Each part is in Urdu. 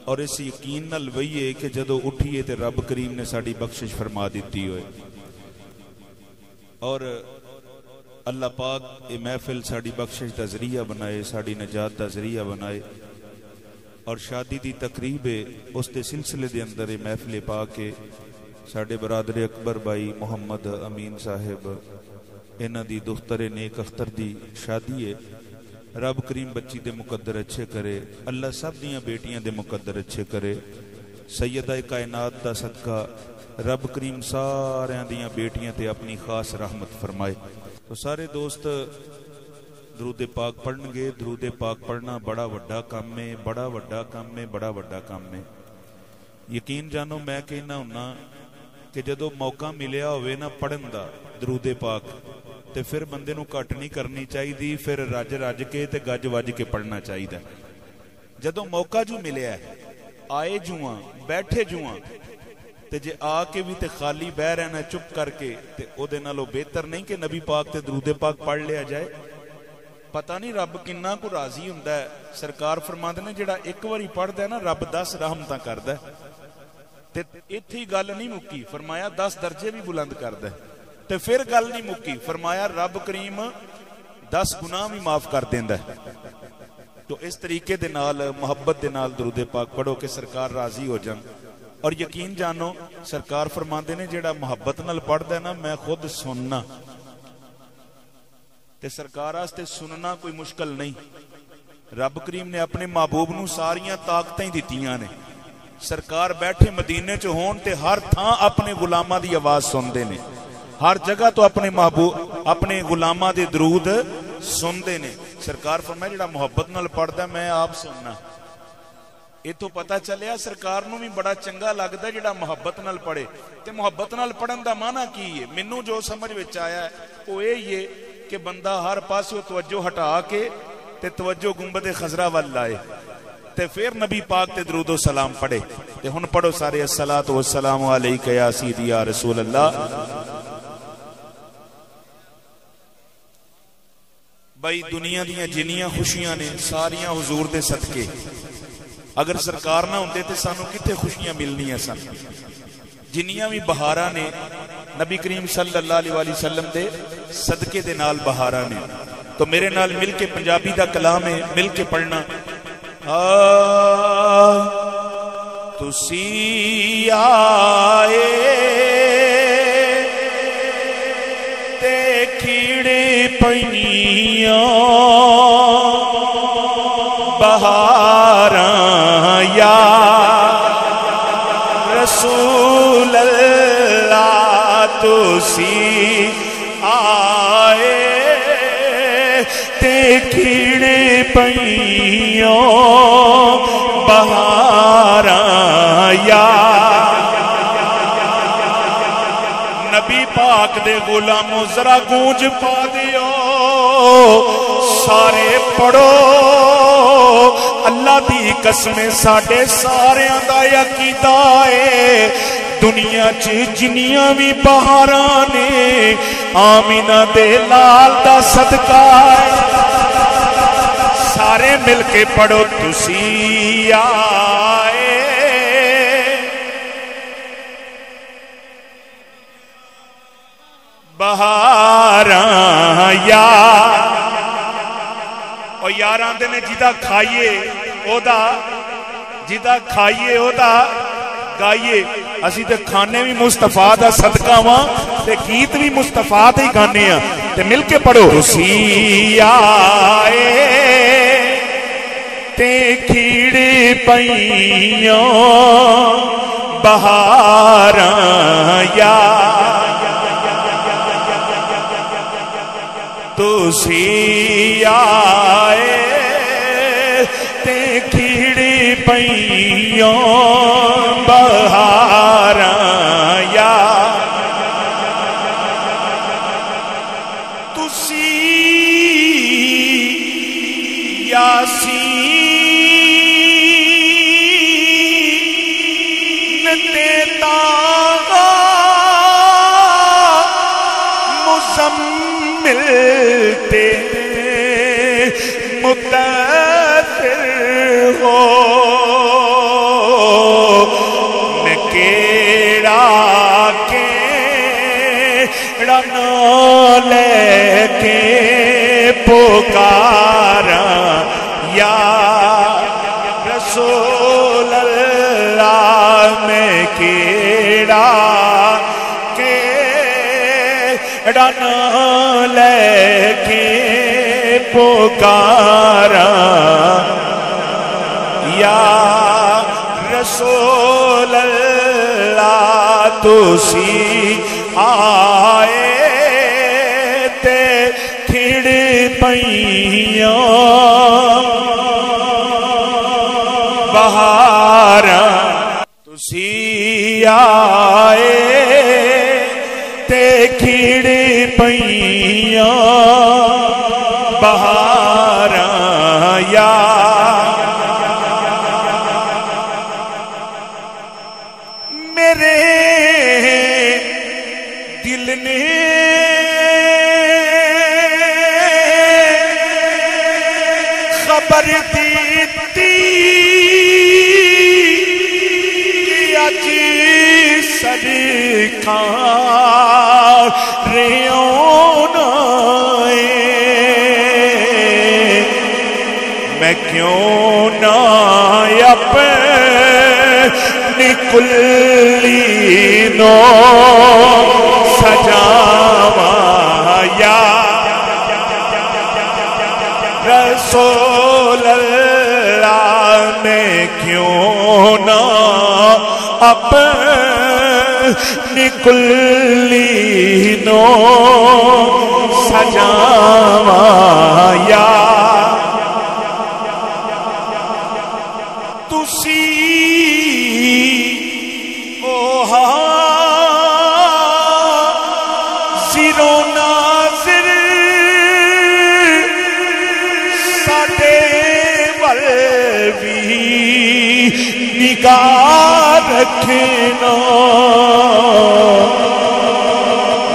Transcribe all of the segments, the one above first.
اور اس یقین نال وہی کہ جدو اٹھیے تے رب کریم نے ساڑی بخشش فرما دیتی ہوئے اور اللہ پاک اے محفل ساڑی بخشش دا ذریعہ بنائے، ساڑی نجات دا ذریعہ بنائے اور شادی دی تقریب اس دے سلسلے دے اندر محفل پاک ساڑے برادر اکبر بھائی محمد امین صاحب انہاں دی دختر نیک اختر دی شادی ہے۔ رب کریم بچی دے مقدر اچھے کرے، اللہ سب دیاں بیٹیاں دے مقدر اچھے کرے، سیدہ کائنات دا صدقہ رب کریم سارے دیاں بیٹیاں تے اپنی خاص رحمت فرمائے۔ تو سارے دوست درود پاک پڑھن گے۔ درود پاک پڑھنا بڑا وڈا کام ہے، بڑا وڈا کام ہے، بڑا وڈا کام ہے۔ یقین جانو میں کہنا ہونا کہ جدو موقع ملیا ہوئے نا پڑھن دا درود پاک تے پھر بندے نو کٹ نہیں کرنی چاہیے، پھر رج رج کے تے گج وج کے پڑھنا چاہیے۔ جدو موقع جو ملیا ہے آئے جوہاں بیٹھے جوہاں تے جے آ کے بھی تے خالی بہ رہنا چپ کر کے تے او دے نالو بہتر نہیں کہ نبی پاک تے درود پاک پڑھ لیا جائے۔ پتہ نہیں رب کنہ کو راضی ہوندا ہے۔ سرکار فرماندے نے جڑا ایک واری پڑھدا ہے نا رب 10 رحمتاں کردا ہے تے ایتھے ہی گل نہیں مکی، فرمایا 10 درجے بھی بلند کردا ہے تے پھر گل نہیں مکی، فرمایا رب کریم 10 گناہ بھی معاف کر دیندا ہے۔ تو اس طریقے دے نال محبت دے نال درود پاک پڑھو کہ سرکار راضی ہو جان۔ اور یقین جانو سرکار فرماندے نے جڑا محبت نال پڑھدا ہے نا میں خود سننا تے سرکار واسطے سننا کوئی مشکل نہیں۔ رب کریم نے اپنے محبوب نو ساریاں طاقتیں دتیاں نے۔ سرکار بیٹھے مدینے چ ہون تے ہر تھاں اپنے غلاماں دی آواز سندے نے، ہر جگہ تو اپنے محبوب اپنے غلاماں دے درود سندے نے۔ سرکار فرمایا جڑا محبت نال پڑھدا میں آپ سننا۔ یہ تو پتہ چلیا سرکار نو بھی بڑا چنگا لگدا ہے جڑا محبت نال پڑھے۔ تے محبت نال پڑھن دا معنی کی ہے؟ مینوں جو سمجھ وچ آیا ہے وہ یہی ہے کہ بندہ ہر پاسوں توجہ ہٹا کے تے توجہ گنبد خضرا وال لائے تے پھر نبی پاک تے درود و سلام پڑھے۔ تے ہن پڑھو سارے الصلاۃ والسلام علیک یا سیدی یا رسول اللہ۔ بھائی دنیا دیاں جنیاں خوشیاں نے ساریاں حضور دے صدقے، اگر سرکار نہ ہوندے تے سانو کتھے خوشیاں ملنیاں سن۔ جنیاں بھی بہاراں نے نبی کریم صلی اللہ علیہ وآلہ وسلم دے صدقے دے نال بہاراں نے۔ تو میرے نال مل کے پنجابی دا کلام ہے، مل کے پڑھنا۔ تسی آئے تے کھیڑے پئیاں بہاراں یا رسول اللہ تسی آئے تے کھیڑے پئیاں بہاراں یا نبی پاک دے غلامو ذرا گونج پا دیو سارے پڑھو اللہ دی قسم ساڈے ساریاں دا عقیدہ ہے دنیا چ جنیاں بھی بہاراں نے آمینہ دے لال دا صدقہ ہے۔ سارے مل کے پڑھو تسی آئے بہاراں یا اور یار آندے نے جیدہ کھائیے او دا جیدہ کھائیے او دا گائیے۔ اسی تے کھانے بھی مصطفیٰ دا صدقہ ماں تے گیت بھی مصطفیٰ تے ہی گانے ہیں تے مل کے پڑھو تسی آئے تے کھیڑے پئیاں بہاراں یا تسی آئے تے کھیڑے پئیاں بہاراں یا تسی یاسین تے تاغا مزمل تے مدثر ہو پکارا یا رسول اللہ میں کیڑا نام لے کے پکارا یا رسول اللہ تسی آئے تے کھڑ پئیاں بہاراں تسی آئے تے کھڑ پئیاں بہاراں یا میرے دل نے خبر دیتی اج سرکار ریونا میں کیوں نہ اپنی کلی نو سجاواں یا رسول اللہ میں کیوں نہ اپنی کلی نو سجاواں یا تسی حاضر و ناظر ساڈے ول بھی نگاہ رکھنا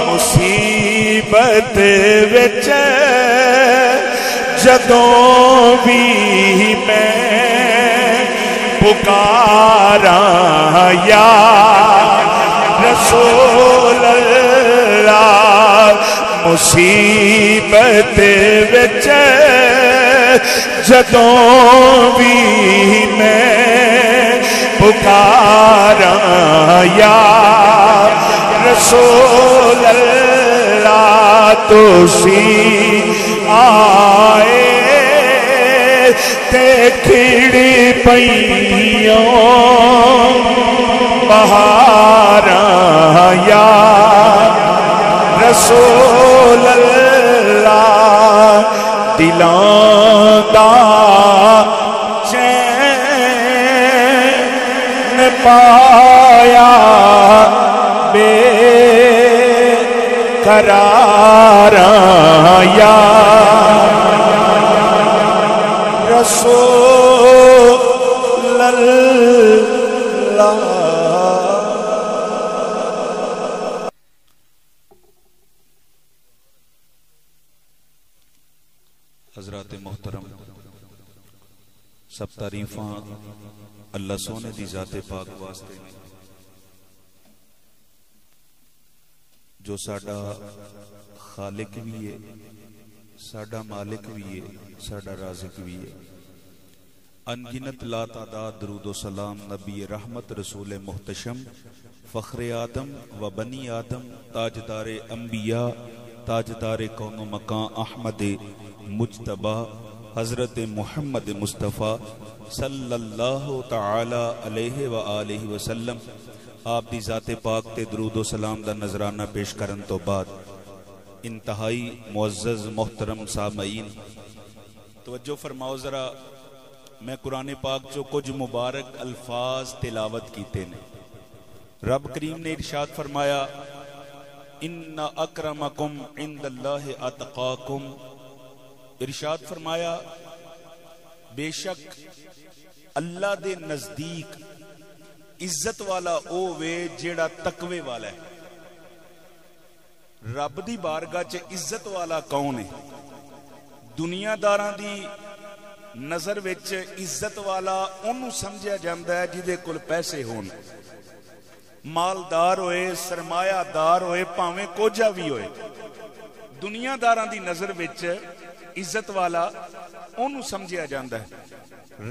مصیبت وچ جدوں بھی میں پکاراں یا رسول اللہ مصیبت وچ جدوں بھی میں پکاراں یا رسول اللہ تسی آئے تے کھڑی پئیاں بہاراں یا رسول اللہ دلاں دا چین پایا بے قراراں یا رسول اللہ حضرات محترم سب تعریفاں اللہ سونے دی ذات پاک واسطے نے جو ساڈا خالق بھی ہے ساڈا مالک بھی ہے ساڈا رازق بھی ہے انگنت لا تعداد درود و سلام نبی رحمت رسول محتشم فخر آدم و بنی آدم تاجدار انبیاء تاجدار کون و مکان احمد مجتبہ حضرت محمد مصطفیٰ صلی اللہ تعالی علیہ وآلہ وسلم آپ دی ذات پاک تے درود و سلام دا نظرانہ پیش کرن تو بعد انتہائی معزز محترم سامعین توجہ فرماؤ ذرا میں قرآن پاک جو کچھ مبارک الفاظ تلاوت کیتے نے رب کریم نے ارشاد فرمایا ان اکرمکم عند اللہ اتقاکم ارشاد فرمایا بے شک اللہ دے نزدیک عزت والا او وے جیڑا تقوی والا ہے رب دی بارگاہ چ عزت والا کون ہے دنیا داراں دی نظر وچ عزت والا انہوں سمجھا جاندہ ہے جدے کل پیسے ہون مالدار ہوئے سرمایہ دار ہوئے پاویں کوجا بھی ہوئے دنیا داراں دی نظر وچ عزت والا انہوں سمجھیا جاندہ ہے۔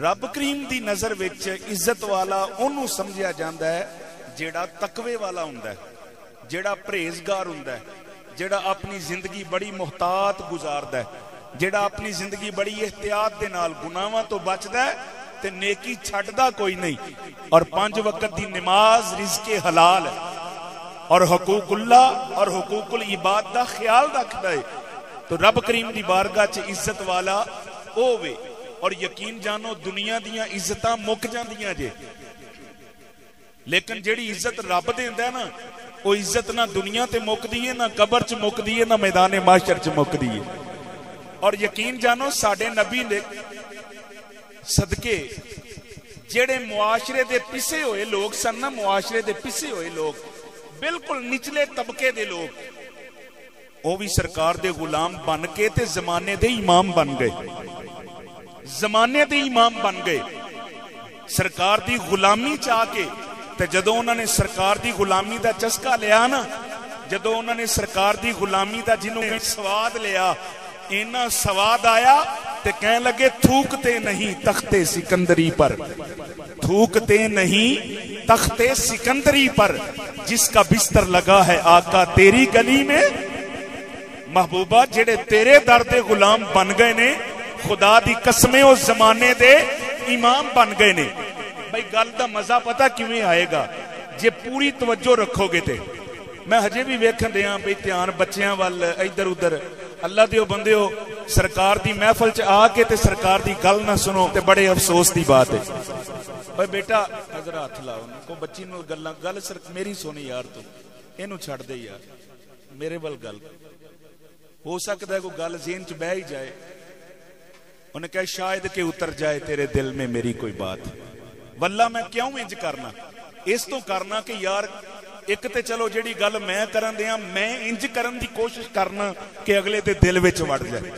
رب کریم دی نظر وچ عزت والا انہوں سمجھیا جاندہ ہے جیڑا تقوی والا ہوندہ ہے، جیڑا پرہیزگار ہوندہ ہے، جیڑا اپنی زندگی بڑی محتاط گزاردہ ہے، جیڑا اپنی زندگی بڑی احتیاط دے نال گناہاں تو بچدا ہے تے نیکی چھڈدا کوئی نہیں، اور 5 وقت دی نماز رزق حلال ہے، اور حقوق اللہ اور حقوق العباد دا خیال رکھدا ہے۔ تو رب کریم دی بارگاہ چ عزت والا ہووے، اور یقین جانو دنیا دیاں عزتاں مک جاندیاں جے، لیکن جیڑی عزت رب دیندا ہے نا وہ عزت نہ دنیا تے مکدی ہے، نہ قبر چ مکدی ہے، نہ میدان محشر چ مکدی ہے۔ اور یقین جانو ساڈے نبی نے صدقے جیڑے معاشرے دے پسے ہوئے لوگ سن نا، معاشرے دے پسے ہوئے لوگ، بالکل نچلے طبقے دے لوگ، وہ بھی سرکار دے غلام بن کے تے زمانے دے امام بن گئے، زمانے دے امام بن گئے، سرکار دی غلامی چاہ کے۔ تے جدوں انہوں نے سرکار دی غلامی دا چسکا لیا نا، جدوں انہوں نے سرکار دی غلامی دا جنہوں نے سواد لیا، اینا سواد آیا تے کہنے لگے تھوکتے نہیں تختے سکندری پر، تھوکتے نہیں تختے سکندری پر، جس کا بستر لگا ہے آقا تیری گلی میں۔ محبوبہ جڑے تیرے درد غلام بن گئے نے، خدا دی قسمیں اس زمانے دے امام بن گئے نے۔ بھائی گل دا مزہ پتہ کیویں آئے گا جے پوری توجہ رکھو گے تے۔ میں ہجے بھی ویکھن دیاں بھئی دھیان بچیاں وال ادھر ادھر، اللہ دیو بندیو سرکار دی محفل چ آ کے تے سرکار دی گل نہ سنو تے بڑے افسوس دی بات ہے۔ بھائی بیٹا ادھر ہاتھ لاؤ، کو بچی نو گل میری سونی یار، تو اینو چھڑ دے یار، میرے ول گل ہو سکتا ہے کوئی گل ذہن چ بہ ہی جائے۔ انہیں کہا شاید کہ اتر جائے تیرے دل میں میری کوئی بات، واللہ میں کیوں انج کرنا، اس تو کرنا کہ یار ایک تے چلو جیڑی گل میں کرن دیاں میں انج کرن دی کوشش کرنا کہ اگلے دے دل وچ وڑ جائے،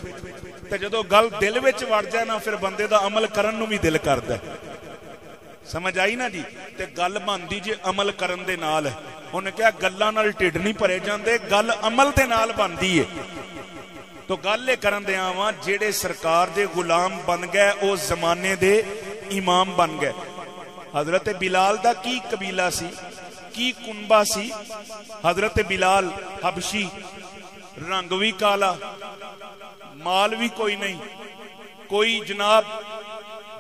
تے جدو گل دل وچ وڑ جائے نا پھر بندے دا عمل کرن نو بھی دل کردا ہے۔ سمجھ آئی نا جی؟ تے گل بندی جے عمل کرن دے نال، انہیں کہا گلاں نال ٹھڈ نہیں بھرے جاندے، گل عمل دے نال بندی ہے۔ تو گل کرن دے آواں جیڑے سرکار دے غلام بن گئے او زمانے دے امام بن گئے۔ حضرت بلال دا کی قبیلہ سی، کی کنبہ سی؟ حضرت بلال حبشی، رنگ بھی کالا، مال بھی کوئی نہیں، کوئی جناب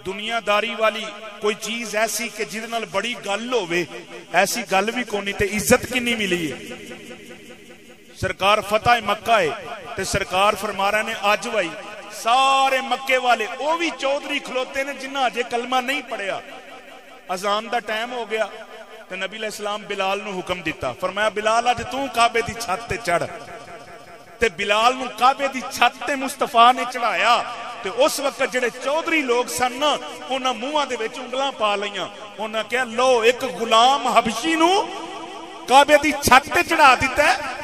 دنیا داری والی کوئی چیز ایسی کہ جس نال بڑی گل ہوئے، ایسی گل بھی کونی، تے عزت کنی ملی ہے۔ سرکار فتح مکہ ہے تے سرکار فرما رہے نے آج بھائی سارے مکے والے وہ بھی چودھری کھلوتے نے جنہاں اجے کلمہ نہیں پڑھیا، اذان دا ٹائم ہو گیا تے نبی علیہ السلام بلال نو حکم دیتا، فرمایا بلال اج تو کعبے دی چھت تے چڑھ، تے بلال نو کعبے دی چھت تے مصطفیٰ نے چڑھایا۔ تے اس وقت جڑے چودھری لوگ سن نا انہاں منہاں دے وچ انگلاں پا لیاں، انہاں کہا لو ایک غلام حبشی نو کعبے دی چھت تے چڑھا دیتا ہے،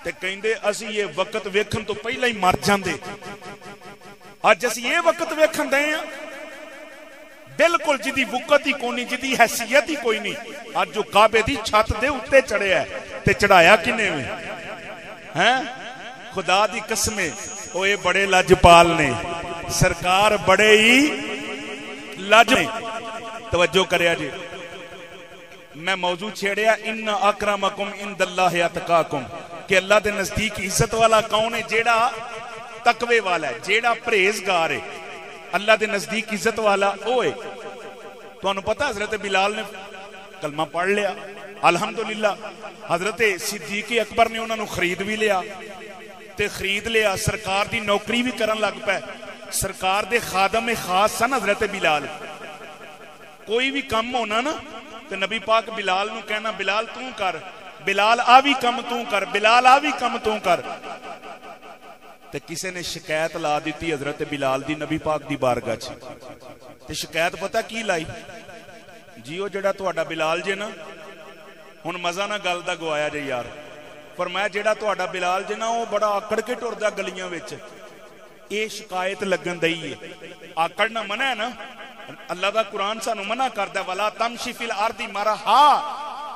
تے کہندے اسی یہ وقت ویکھن تو پہلے ہی مر جاندے، اج اسی یہ وقت ویکھن دے ہیں بالکل جدی وقت ہی کونی، جدی حیثیت ہی کوئی نہیں، اج جو کعبے دی چھت دے اتے چڑھے ہے تے چڑھایا کنے میں ہیں؟ خدا دی قسمیں اوے بڑے لاجپال نے، سرکار بڑے ہی لاج نے۔ توجہ کریا جی، میں موضوع چھیڑیا ان اکرمکم عند اللہ اتقاکم، کہ اللہ دے نزدیک عزت والا کون ہے؟ جیڑا تقوی والا ہے، جیڑا پرہیزگار ہے، اللہ دے نزدیک عزت والا ہوئے۔ تو انہوں پتا حضرت بلال نے کلمہ پڑھ لیا، الحمدللہ۔ حضرت صدیق اکبر نے انہوں خرید بھی لیا تے خرید لیا، سرکار دی نوکری بھی کرن لگ پہ، سرکار دے خادم خاص سن حضرت بلال۔ کوئی بھی کم ہونا نا تو نبی پاک بلال نو کہنا بلال تو کر، بلال آوی کم تو کر، بلال آوی کم تو کر۔ تے کسے نے شکایت لا دیتی حضرت بلال دی نبی پاک دی بارگاہ چ، تے شکایت پتہ کی لائی؟ جیو جڑا تہاڈا بلال جے نا، ہن مزہ نہ گل دا گوایا جے یار، فرمایا جڑا تہاڈا بلال جے نا وہ بڑا آکڑ کے ٹردا گلیاں وچ، اے شکایت لگن دئی ہے۔ آکڑنا منع ہے نا، اللہ دا قرآن سانو منع کردا ہے ولا تمشی فی الارض مرحا،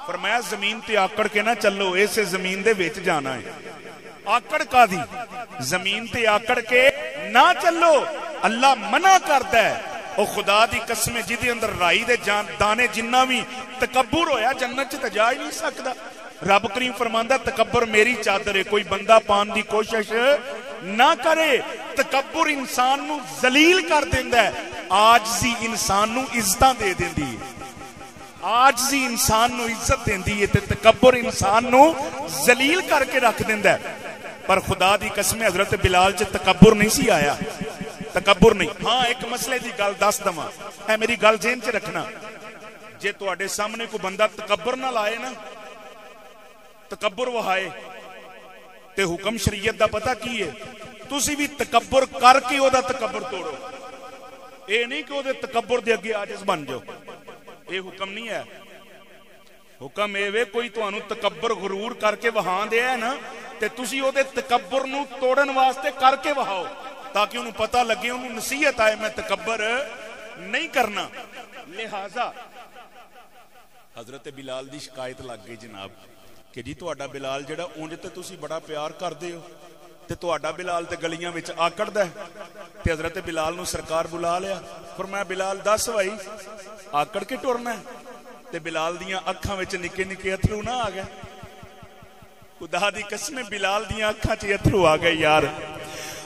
فرمایا زمین تے آکڑ کے نہ چلو، اسے زمین دے وچ جانا ہے۔ آکڑ کا دی زمین تے آکڑ کے نہ چلو، اللہ منع کردا ہے۔ او خدا دی قسم جدی اندر رائی دے دانے جنہ بھی تکبر ہویا جنت چ تے جا ہی نہیں سکدا۔ رب کریم فرماندا تکبر میری چادر ہے، کوئی بندہ پان دی کوشش نہ کرے۔ تکبر انسان نو ذلیل کر دیندا ہے، عاجزی انسان نو عزتاں دے دیندی ہے، عاجزی انسان نو عزت دیندی ہے تے تکبر انسان نو ذلیل کر کے رکھ دیندا ہے۔ پر خدا دی قسم حضرت بلال چ تکبر نہیں سی آیا، تکبر نہیں۔ ہاں ایک مسئلے دی گل دس دواں، اے میری گل ذہن چ رکھنا، جے تواڈے سامنے کوئی بندہ تکبر نہ لائے نا، تکبر وہائے تے حکم شریعت دا پتہ کی ہے، تسی بھی تکبر کر کے او دا تکبر توڑو، اے نہیں کہ او دے تکبر دے اگے عاجز بن جاؤ، اے حکم نہیں ہے۔ حکم اے وے کوئی تانوں تکبر غرور کر کے وہاں دے ہے نا تے تسی او دے تکبر نو توڑن واسطے کر کے وہاؤ، تاکہ انہوں پتہ لگے، انہوں نصیحت آئے میں تکبر نہیں کرنا۔ لہذا حضرت بلال دی شکایت لگ گئی جناب کہ جی تہاڈا بلال جڑا اونج تے تسی بڑا پیار کردے ہو تے تہاڈا بلال تے گلیاں وچ آکڑدا ہے۔ تے حضرت بلال نو سرکار بلا لیا، فرمایا بلال دس بھائی آکڑ کے ٹرنا ہے؟ تے بلال دیاں اکھاں وچ نکے نکے اتھرو نہ آ گئے، خدا دی قسم بلال دیاں اکھاں چ اتھرو آ گئے یار۔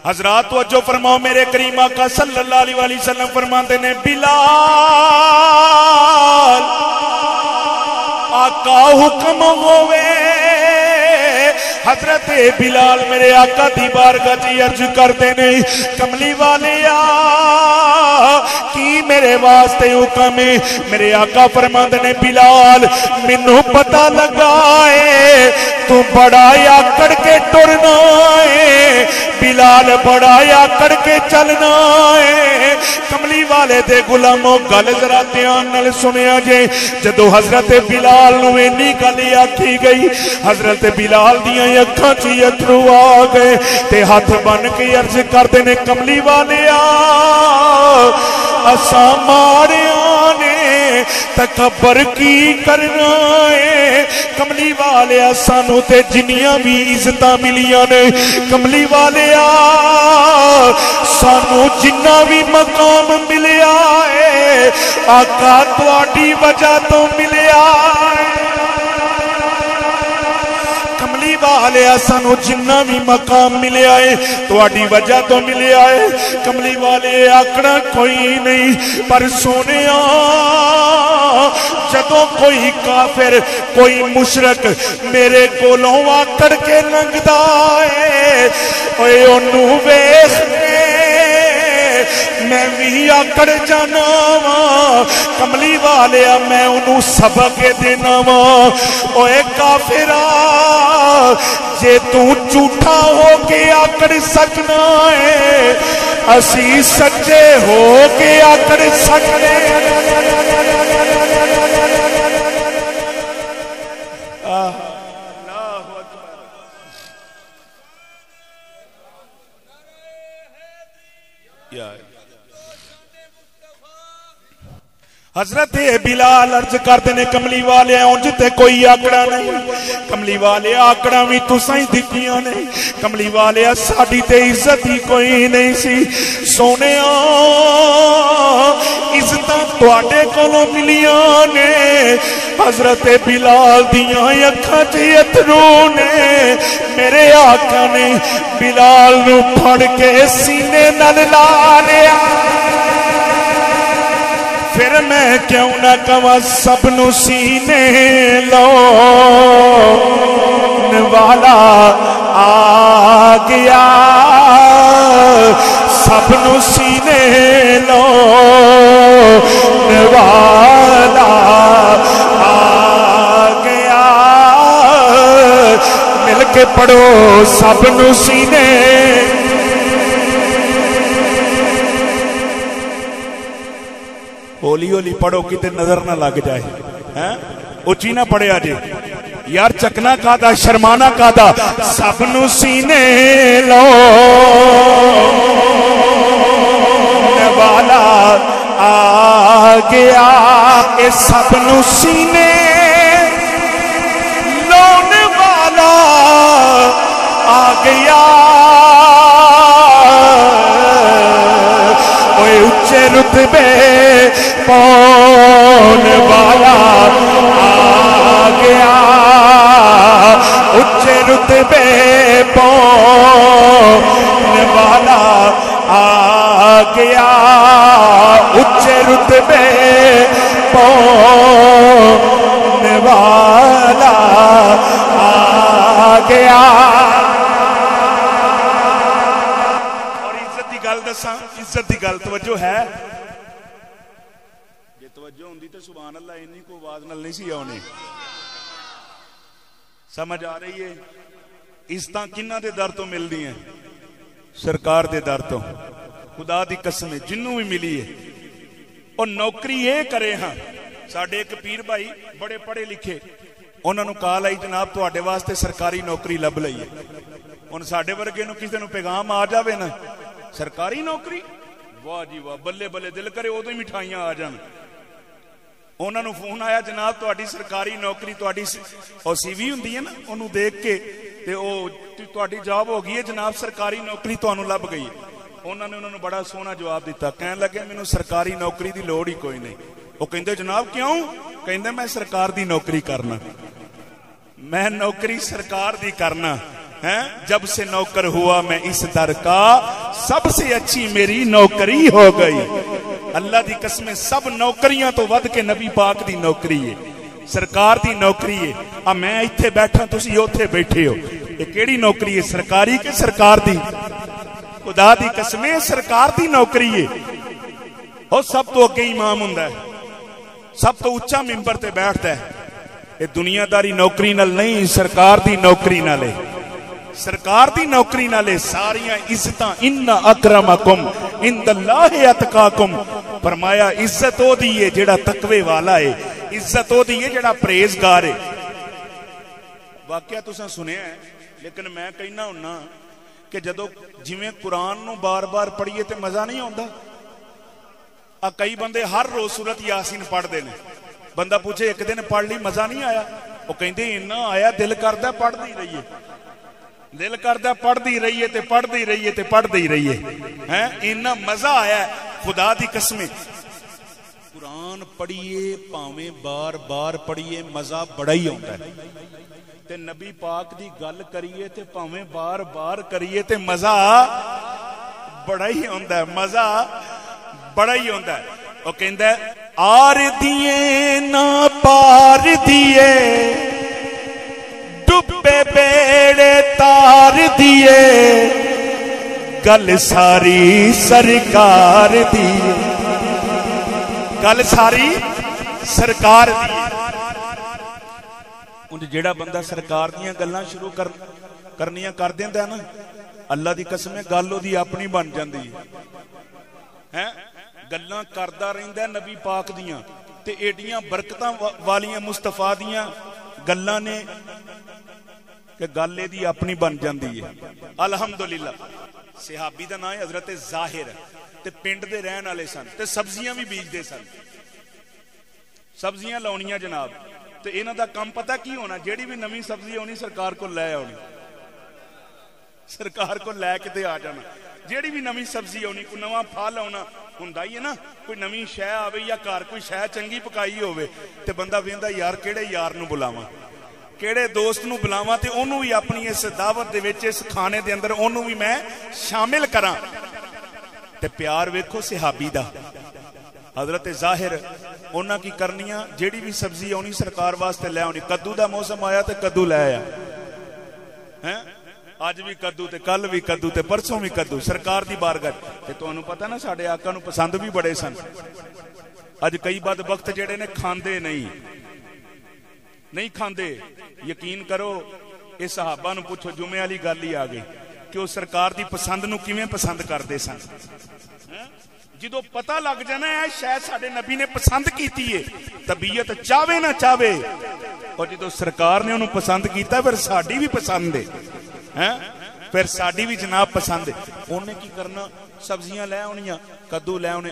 حضرات توجہ فرماؤ، میرے کریم آقا صلی اللہ علیہ وآلہ وسلم فرماتے نے بلال آقا حکم ہوئے، حضرت بلال میرے آقا دی بارگاہ چ عرض کرتے نے کملی والیا کی میرے واسطے حکم ہے؟ میرے آقا فرماتے نے بلال مینوں پتہ لگا ہے تو بڑا آکڑ کے ٹرنا ہے، بلال بڑا آکڑ کے چلنا ہے۔ کملی والے دے غلاموں گل ذرا دھیان نال سنیا جے، جدو حضرت بلال نو اینی گل آکھی گئی، حضرت بلال دیاں اکھاں چ اتھرو آ گئے تے ہاتھ بن کے عرض کردے نے کملی والیا اساں ماڑیاں نے تکبر کی کرنا ہے، کملی والیا سانو تے جنیاں بھی عزتاں ملیاں نے، کملی والیا سانو جنہ بھی مقام ملیا ہے آقا تواڈی وجہ تو ملیا ہے، کملی والیا سانو جنہ بھی مقام ملیا ہے تواڈی وجہ تو ملیا ہے۔ کملی والے آکڑا کوئی نہیں، پر سونیا جدوں کوئی کافر کوئی مشرک میرے کولوں آکڑ کے لنگدا ہے، اوے اونوں ویکھ کے میں بھی آکڑ جانا وا، کملی والیا میں انہوں سبق دینا وا، اوے کافرہ جے تو جھوٹا ہو کے آکڑ سکنا ہے اسی سچے ہو کے آکڑ سکنے۔ حضرت بلال عرض کرتے نے کملی والے اونج تے کوئی آکڑا نہیں، کملی والے آکڑا بھی تساں ہی دتیاں نے، کملی والے ساڈی تے عزت ہی کوئی نہیں سی، سونیا عزتاں تواڈے کولوں ملیاں نے، حضرت بلال دیاں اکھاں چ اتھرو نے، میرے آقا نے بلال نو پھڑ کے سینے نال لا لیا، پھر میں کیوں نہ کہواں سب نو سینے لاؤن والا آ گیا، سب نو سینے لاؤن والا آ گیا، مل کے پڑھو سب نو سینے۔ ہولی ہولی پڑھو کتے نظر نہ لگ جائے، اچھی نہ پڑھیا جے یار، چکنا کا دا شرمانا کا دا، سب نو سینے لو والا آ گیا، اے سب نو سینے لون والا آ گیا، اونچے رتبے پانے والا آ گیا اونچے رتبے پانے والا آ گیا اونچے رتبے پانے والا آ گیا. اور عزت دی گل دساں عزت دی گل توجہ ہے جے توجہ ہوندی تے سبحان اللہ اینی کو آواز نال نہیں سی آونی. سمجھ آ رہی ہے؟ عزتاں کنہاں دے در تو ملدی ہیں؟ سرکار دے در تو. خدا دی قسم جنوں بھی ملی ہے اور نوکری یہ کرے. ہاں ساڈے ایک پیر بھائی بڑے پڑھے لکھے انہوں نے کال آئی جناب تواڈے واسطے سرکاری نوکری لب لئیے. ہن ساڈے ورگے نو کسے نو پیغام آ جاوے نا سرکاری نوکری واہ جی واہ بلے بلے دل کرے ادو ہی مٹھائیاں آ جان. انہوں نے فون آیا جناب تواڈی سرکاری نوکری تواڈی او سی وی ہوندی ہے نا انہوں دیکھ کے تے او تواڈی جاب ہو گئی ہے جناب سرکاری نوکری تانوں لب گئی. انہوں نے بڑا سونا جواب دیتا کہنے لگے مینوں سرکاری نوکری دی لوڑ ہی کوئی نہیں. وہ کہندے جناب کیوں؟ کہندے میں سرکار دی نوکری کرنا میں نوکری سرکار دی کرنا ہے. جب سے نوکر ہوا میں اس در کا سب سے اچھی میری نوکری ہو گئی. اللہ دی قسم سب نوکریاں تو ود کے نبی پاک دی نوکری ہے سرکار دی نوکری ہے. اب میں ایتھے بیٹھا تسی اوتھے بیٹھے ہو یہ کیڑی نوکری ہے سرکاری کہ سرکار دی؟ خدا دی قسم سرکار دی نوکری ہے. اور سب تو اگے امام ہوندا ہے سب تو اونچا ممبر تے بیٹھتا ہے. یہ دنیا داری نوکری نال نہیں سرکار دی نوکری نال ہے. سرکار دی نوکری نالے ساریاں عزتاں ان اکرمکم عند اللہ اتقاکم. فرمایا عزت او دی ہے جڑا تقوی والا ہے عزت او دی ہے جڑا پرہیزگار ہے. واقعہ تساں سنیا ہے لیکن میں کہنا ہونا کہ جدو جویں قرآن نو بار بار پڑھیے تے مزہ نہیں آندا. کئی بندے ہر روز سورت یاسین پڑھ دے نے. بندہ پوچھے ایک دن پڑھ لی مزہ نہیں آیا؟ وہ کہندے اتنا آیا دل کردا پڑھ دی رہیے دل کردا پڑھ دی رہیے تے پڑھ دی رہیے تے پڑھ دی رہیے ہیں اتنا مزہ آیا. خدا دی قسم قرآن پڑھیے پاویں بار بار پڑھیے مزہ بڑا ہی آندا ہے. تے نبی پاک دی گل کریے تے پاویں بار بار کریے تے مزہ بڑا ہی آندا ہے مزہ بڑا ہی ہوندا ہے. وہ کہندا ہے آر دیے نہ پار دیے ڈبے بیڑے تار دیے گل ساری سرکار دی گل ساری سرکار دی. ان جیڑا بندہ سرکار دیاں گلاں شروع کرنیاں کر دیندا ہے نا اللہ دی قسم گل او دی اپنی بن جاندی ہے. گلاں کردا رہندا ہے نبی پاک دیاں تے ایڈیاں برکتاں والیاں مصطفیٰ دیاں گلاں نے کہ گل دی اپنی بن جاندی ہے. الحمدللہ صحابی دا نام ہے حضرت ظاہر تے پنڈ دے رہن والے سن تے سبزیاں بھی بیج دے سن سبزیاں لاؤنیاں جناب. تے انہاں دا کام پتہ کی ہونا جیڑی بھی نویں سبزی ہونی سرکار کو لے آنی سرکار کو لے کے تے آ جانا. جیڑی بھی نویں سبزی ہونی کوئی نواں پھل ہونا ہوندا ہی ہے نا کوئی نویں شے آوے یا گھر کوئی شے چنگی پکائی ہوے تے بندہ ویندا یار کیڑے یار نو بلاواں کیڑے دوست نو بلاواں تے اونوں بھی اپنی اس دعوت دے وچ اس کھانے دے اندر اونوں بھی میں شامل کراں. تے پیار ویکھو صحابی دا حضرت ظاہر انہاں کی کرنیاں جیڑی بھی سبزی آنی سرکار واسطے لے آنی. کدو دا موسم آیا تے کدو لے آیا ہیں اج بھی کدو تے کل بھی کدو تے پرسوں بھی کدو سرکار دی بارگاہ تے تانوں پتہ نا ساڈے آقا نو پسند بھی بڑے سن. اج کئی بدبخت جڑے نے کھاندے نہیں کھاندے. یقین کرو اے صحابہ نو پوچھو جمعے والی گل ہی آ گئی کہ وہ سرکار دی پسند نو کیویں پسند کردے سن. جدو پتہ لگ جانا ہے شاید ساڈے نبی نے پسند کیتی ہے طبیعت چاہے نہ چاہے اور جدو سرکار نے انہوں پسند کیتا پھر ساڈی بھی پسند ہے پھر ساڈی بھی جناب پسند ہے. انہیں کی کرنا سبزیاں لے آنیاں کدو لے آنے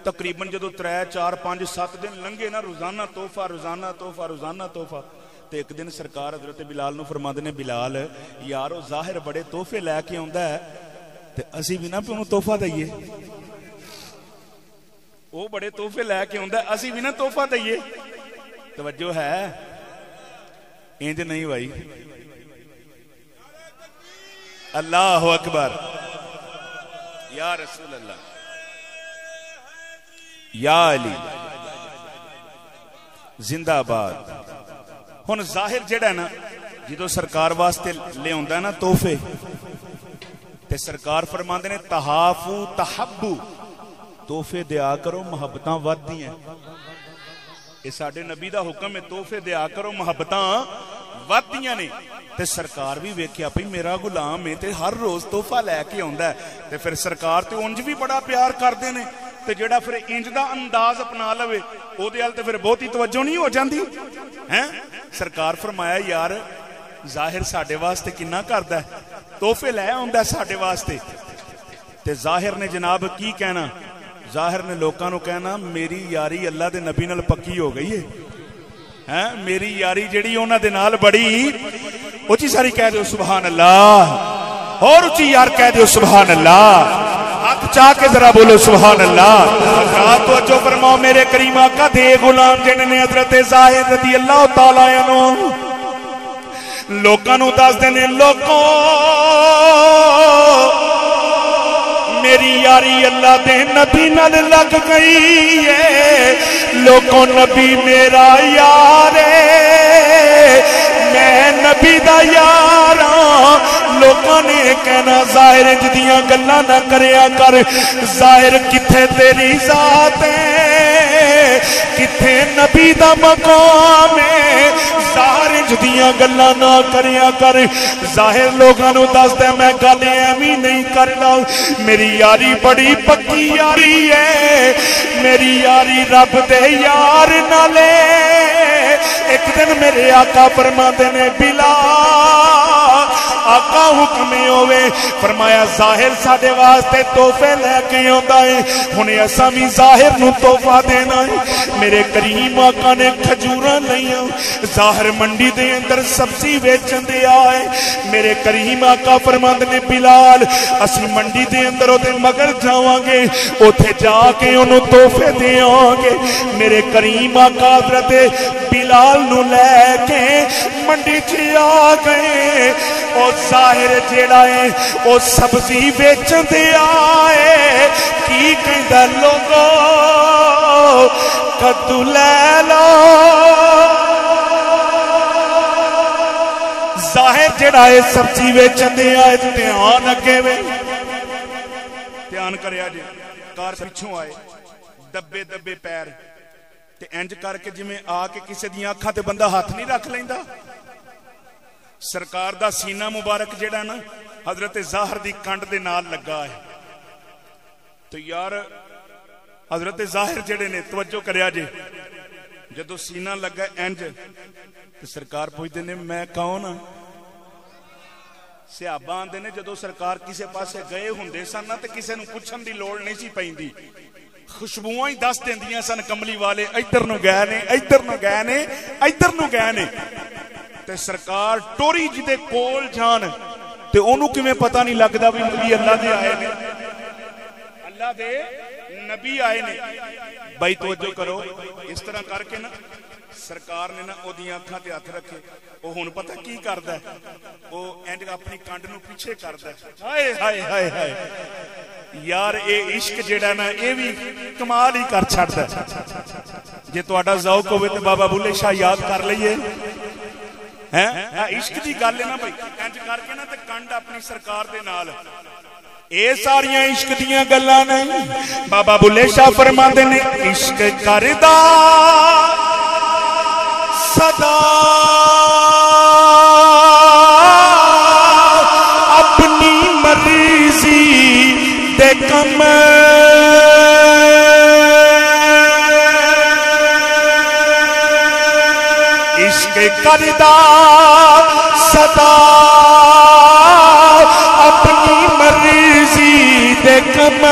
تقریباً جدو 3 4 5 7 دن لنگے نا روزانہ تحفہ روزانہ تحفہ روزانہ تحفہ. تے ایک دن سرکار حضرت بلال نو فرماندے نے بلال یارو ظاہر بڑے تحفے لے کے آندا ہے تے اسی بھی نہ انہوں تحفہ دئیے وہ بڑے تحفے لے کے آتا، اسی بھی نہ تحفہ دئیے. توجہ ہے؟ انج نہیں بھائی. اللہ اکبر. یا رسول اللہ، یا علی زندہ آباد. ہن ظاہر جڑا ہے نا جدو سرکار واسطے لے آندا ہے نا تحفے، تے سرکار فرماندے نے تحافو تحبو، تحفے دیا کرو محبتاں وددیاں. یہ ساڈے نبی دا حکم ہے، تحفے دیا کرو محبتاں وددیاں نے. تے سرکار بھی ویکھیا پئی میرا غلام ہے تے ہر روز تحفہ لے کے آندا ہے، تے پھر سرکار تے انج بھی بڑا پیار کردے نے. تے جڑا پھر انج دا انداز اپنا لوے او دے ال تے پھر بہتی توجہ نہیں ہو جاندی ہیں. سرکار فرمایا یار ظاہر ساڈے واسطے کنا کردا ہے، تحفے لے آندا ہے ساڈے واسطے. تے ظاہر نے جناب کی کہنا؟ ظاہر نے لوکاں نو کہنا میری یاری اللہ دے نبی نال پکی ہو گئی ہے. میری یاری جڑی انہاں دے نال بڑی اچھی ساری کہہ دیو سبحان اللہ، اور اچھی یار کہہ دیو سبحان اللہ. ہاتھ چاہ کے ذرا بولو سبحان اللہ. حضرات توجہ فرماؤ، میرے کریم آقا دے غلام جنہاں نے حضرت ظاہر رضی اللہ تعالی عنہ لوکاں نو دس دینے لوکو میری یاری اللہ دے نبی نال لگ گئی ہے. لوکو نبی میرا یار ہے، میں نبی دا یار ہاں. لوکاں نے کہنا ظاہر انج دیاں گلاں نہ کریا کر، ظاہر کتھے تیری ذات ہے، کتھے نبی دا مقام ہے. ظاہر انج دیاں گلاں نہ کریا کر. ظاہر لوگاں نو دس دے میں گل ایویں نہیں کردا، میری یاری بڑی پکی یاری ہے، میری یاری رب دے یار نال. ایک دن میرے آقا فرماندے نے بلال آقا حکم ہوئے، فرمایا ظاہر ساڈے واسطے تحفے لے کے آندا ہے، ہن اساں وی ظاہر نو تحفہ دینا ہے. میرے کریم آقا نے کھجوراں لئیاں، ظاہر منڈی دے اندر سبزی ویچن دے آئے. میرے کریم آقا فرماندے نے بلال اسی منڈی دے اندر او دے مگر جاواں گے، اوتھے جا کے اونوں تحفے دیاں گے. میرے کریم آقا حضرت بلال نو لے کے منڈی چ آ گئے. او ظاہر جیڑا ہے او سبزی ویچن دے آئے، کی کہندا لوگو کدو لے لو. ظاہر جیڑا ہے سبزی ویچن دے آئے، دھیان اگے وے دھیان کریا جی. کار پیچھوں آئے دبے دبے پیر تے انج کر کے جویں آ کے کسے دیاں اکھاں تے بندہ ہاتھ نہیں رکھ لیندا. سرکار دا سینہ مبارک جڑا نا حضرت ظاہر دی کنڈ دے نال لگا ہے. تو یار حضرت ظاہر جڑے نے توجہ کریا جے، جدو سینہ لگا انج تو سرکار پوچھتے نے میں کون ہاں؟ صحابہ آندے نے جدو سرکار کسے پاسے گئے ہوندے سن تے کسے نو پوچھن دی لوڑ نہیں سی پیندی، خوشبوئیں ہی دس دیندیاں سن کملی والے ادھر نو گئے نے ادھر نو گئے نے ادھر نو گئے نے. تے سرکار ٹوری جدے کول جان تے اونوں کیویں پتہ نہیں لگدا بھی نبی اللہ دے آئے نے، اللہ دے نبی آئے نے. بھائی توجہ کرو، اس طرح کر کے نا سرکار نے نا او دیاں اکھاں تے ہاتھ رکھے. او ہن پتہ کی کردا ہے، او اینڈ اپنی کنڈ نو پیچھے کردا ہے. ہائے ہائے ہائے ہائے یار اے عشق جیڑا نا اے بھی کمال ہی کر چھڑدا ہے. جے تہاڈا ذوق ہوے تے بابا بلے شاہ یاد کر لئیے. عشق دی گل ہے نا بھائی، انج کر کے نا تے کنڈ اپنی سرکار دے نال. اے ساریاں عشق دیاں گلاں نہیں. بابا بلے شاہ فرماندے نے عشق کردا صدا اپنی مرضی دے کم عشق کردا صدا اپنی مرضی دے کم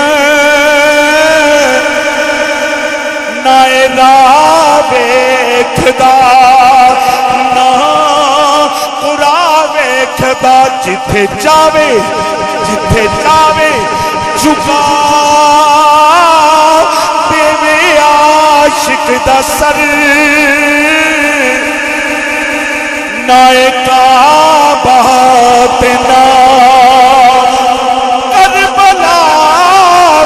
نائے راہ ویکھدا نا قرآن ویکھدا جتھے جاوے جتھے جاوے چکا دیوے دا سر نائے کعبہ تے نا کربلا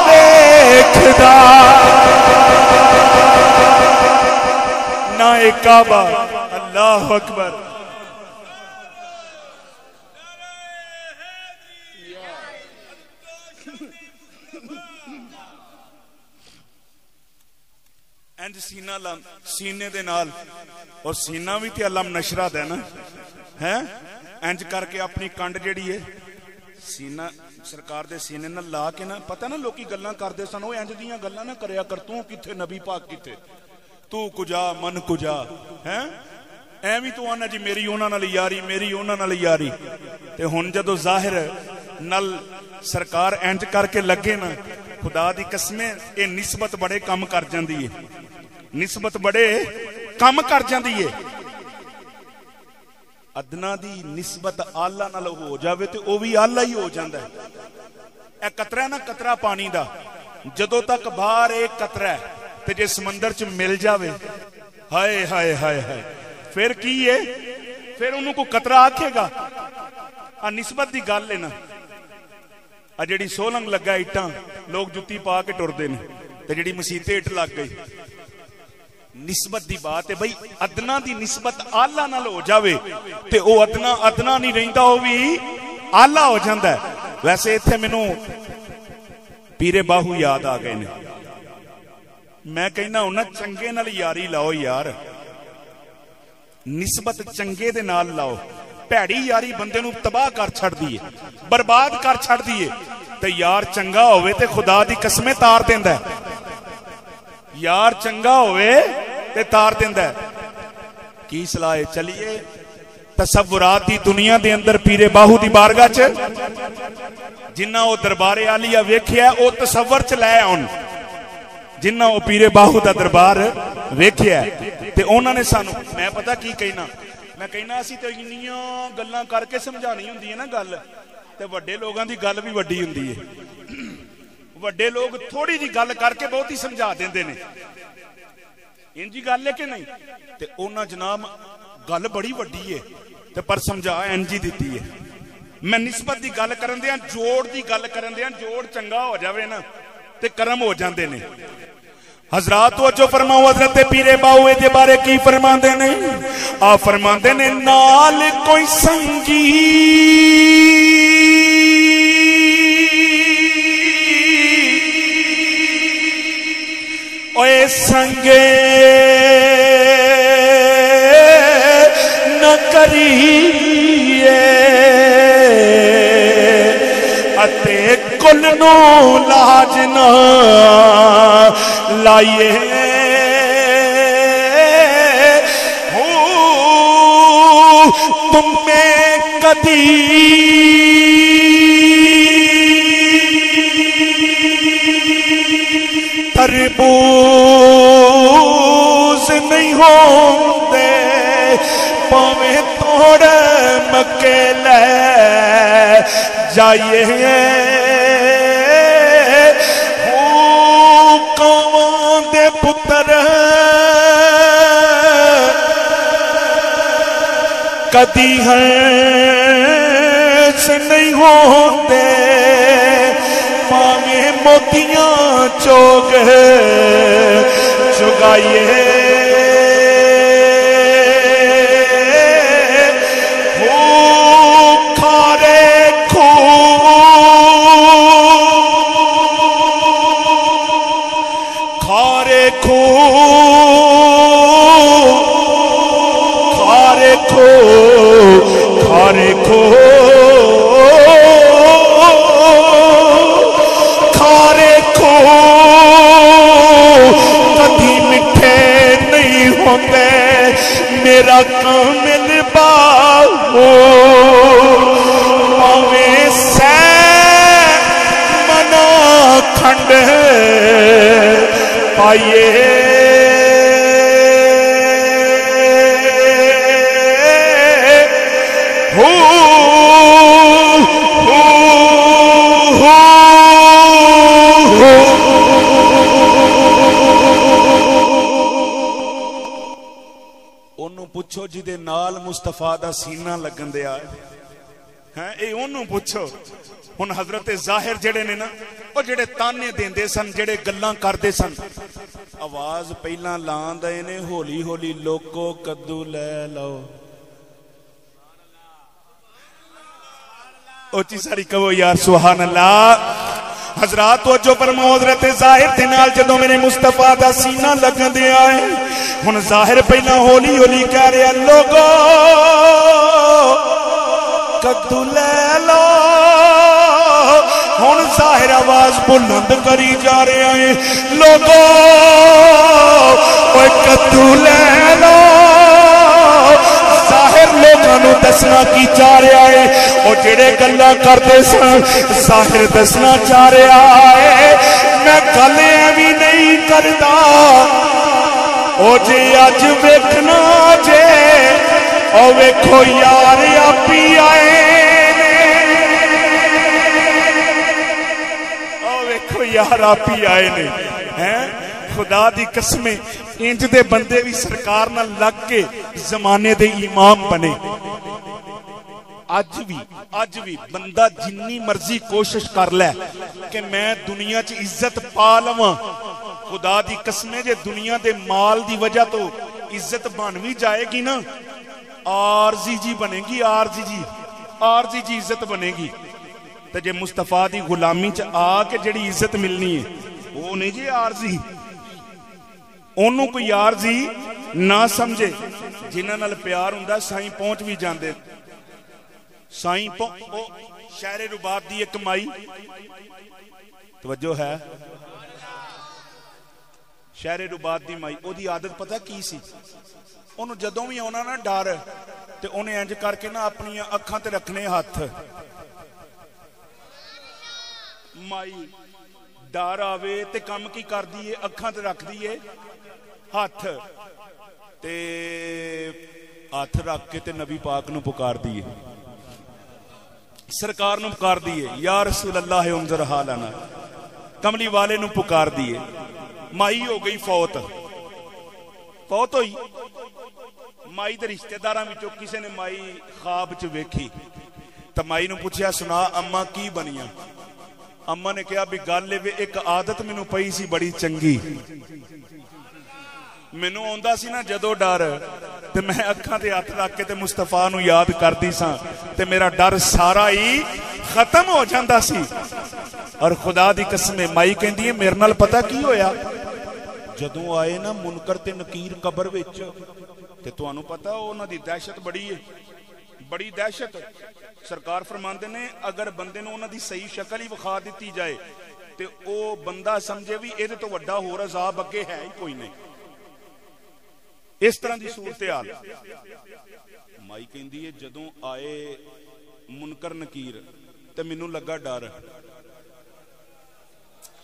ویکھدا نائے کعبہ اللہ اکبر انج سینہ لام سینے دے نال اور سینہ بھی تے علم نشرہ دے نا ہے انج کر کے اپنی کنڈ جڑی ہے سینہ سرکار دے سینے نہ لا کے نا پتہ نا لوکی گلاں کردے سن او انج دیاں گلاں نہ کریا کر تو کتھے نبی پاک کتھے تو کجا من کجا ہیں ایویں تو آنا جی میری انہاں نال یاری میری انہاں نال یاری تے ہن جدو ظاہر نل سرکار انج کر کے لگے نا خدا دی قسمیں اے نسبت بڑے کم کر جاندی ہے نسبت بڑے کم کر جاندی ہے ادنا دی نسبت آلہ نال ہو جاوے تے او بھی آلہ ہی ہو جاندا ہے اے قطرہ ہے نا قطرہ پانی دا جدو تک باہر ایک قطرہ ہے تے جے سمندر چ مل جاوے ہائے ہائے ہائے ہائے پھر کی ہے پھر انہوں کو قطرہ آکھے گا نسبت دی گل ہے نا جڑی سولنگ لگا اٹاں لوگ جتی پا کے ٹردے نے تے جڑی مسیتے اٹ لگ گئی نسبت دی بات ہے بھئی ادنا دی نسبت آلہ نال ہو جاوے تے او ادنا نہیں رہندا او بھی آلہ ہو جاندا ہے ویسے ایتھے مینوں پیر باہو یاد آ گئے نے میں کہنا ہوں نا چنگے نال یاری لاؤ یار نسبت چنگے دے نال لاؤ پیڑی یاری بندے نو تباہ کر چھڑ دیئے برباد کر چھڑ دیئے تے یار چنگا ہوئے تے خدا دی قسمیں تار دیندا ہے یار چنگا ہوئے تے تار دیندا ہے کی صلاح چلیے تصورات دی دنیا دے اندر پیر باہو دی بارگاہ چ جنہ او دربار عالیہ ویکھیا او تصور چ لے آن جنہ او پیر باہو دا دربار ویکھیا تے انہاں نے سانو میں پتہ کی کہنا میں کہنا اسی تے انیاں گلاں کر کے سمجھانی ہوندی ہے نا گل تے وڈے لوگاں دی گل بھی وڈی ہوندی ہے وڈے لوگ تھوڑی جی گل کر کے بہت ہی سمجھا دیندے نے انجی گل ہے کہ نہیں تے انہاں جناب گل بڑی وڈی ہے تے پر سمجھا انجی دیتی ہے میں نسبت دی گل کرن دیاں جوڑ دی گل کرن دیاں جوڑ چنگا ہو جاوے نا تے کرم ہو جاندے نے حضرات توجہ فرماؤ حضرت پیر باہو دے بارے کی فرماندے نے آ فرماندے نے نال کوئی سنگی اوے سنگے نہ کریے اتے کل نو لاج نہ لائیے تم میں کدی تربوز نہیں ہوندے پاویں توڑ مکے لے جائیے قوم دے پتر کدی ہنس نہیں ہوندے پاویں موتیاں چوگ چگائیے میرا کامل باہو پاویں سہ منا کھنڈ پائیے ਉਹਨੂੰ ਪੁੱਛੋ ਜਿਹਦੇ ਨਾਲ ਮੁਸਤਫਾ ਦਾ ਸੀਨਾ ਲੱਗਣ ਦਿਆ ਹੈ ਇਹ ਉਹਨੂੰ ਪੁੱਛੋ ਹੁਣ ਹਜ਼ਰਤ ਜ਼ਾਹਿਰ ਜਿਹੜੇ ਨੇ ਨਾ ਉਹ ਜਿਹੜੇ ਤਾਨੇ ਦਿੰਦੇ ਸਨ ਜਿਹੜੇ ਗੱਲਾਂ ਕਰਦੇ ਸਨ ਆਵਾਜ਼ ਪਹਿਲਾਂ ਲਾਉਂਦੇ ਨੇ ਹੌਲੀ ਹੌਲੀ ਲੋਕੋ ਕੱਦੂ ਲੈ ਲਓ اوچی ساری کہو یار سبحان اللہ حضرات توجہ فرماؤ حضرت ظاہر دے نال جدوں میرے مصطفیٰ دا سینہ لگن دے آئے ہن ظاہر پہلا ہولی ہولی کہہ رہے ہیں لوگو کدو لے لو ہن ظاہر آواز بلند کری جا رہے ہیں لوگو کدو لے لو ظاہر لوگانو دسنا کی چاہ رہا ہے اور جڑے گلہ کرتے سن ظاہر دسنا چاہ رہا ہے میں گلے بھی نہیں کرتا او جے آج ویکھنا جے او ویکھو یار آپی آئے او ویکھو یار آپی آئے نے خدا دی قسمیں انج دے بندے بھی سرکار نہ لگ کے زمانے دے امام بنے اج بھی بندہ جنی مرضی کوشش کر لے کہ میں دنیا چ عزت پا لواں خدا دی قسمیں جے دنیا دے مال دی وجہ تو عزت بن بھی جائے گی نا عارضی جی بنے گی عارضی جی عزت بنے گی تے جے مصطفیٰ دی غلامی چ آ کے جڑی عزت ملنی ہے وہ نہیں جی عارضی انہوں کوئی عارضی نہ سمجھے جنہاں نال پیار ہوندا سائیں پہنچ بھی جاندے سائیں شہر رباط دی ایک مائی توجہ ہے شہر رباط دی مائی او دی عادت پتہ کی سی انہوں جدوں بھی آنا نا ڈر تے انہیں انج کر کے نا اپنی اکھاں تے رکھنے ہاتھ مائی ڈر آوے تے کم کی کر دیئے اکھاں تے رکھ دیئے ہاتھ تے ہاتھ رکھ کے تے نبی پاک نو پکار دیئے سرکار نو پکار دیئے یا رسول اللہ انظر حالنا کملی والے نو پکار دیئے مائی ہو گئی فوت ہوئی مائی دے رشتہ داراں وچوں کسے نے مائی خواب چ ویکھی تے مائی نو پوچھیا سنا اما کی بنیاں اما نے کہا بھی گل ایک عادت مینوں پئی سی بڑی چنگی مینوں آندا سی نا جدو ڈر تے میں اکھاں تے ہاتھ رکھ کے تے مصطفیٰ نو یاد کردی ساں تے میرا ڈر سارا ہی ختم ہو جاندا سی اور خدا دی قسم مائی کہندی ہے میرے نال پتہ کی ہویا جدوں آئے نا منکر تے نکیر قبر وچ تے تانوں پتہ انہاں دی دہشت بڑی ہے بڑی دہشت سرکار فرماندے نے اگر بندے نو انہاں دی صحیح شکل ہی وکھا دتی جائے تے او بندہ سمجھے بھی اے تو وڈا ہور عذاب اگے ہے ہی کوئی نہیں اس طرح دی صورتحال مائی کہندی ہے جدوں آئے منکر نکیر تے مینوں لگا ڈر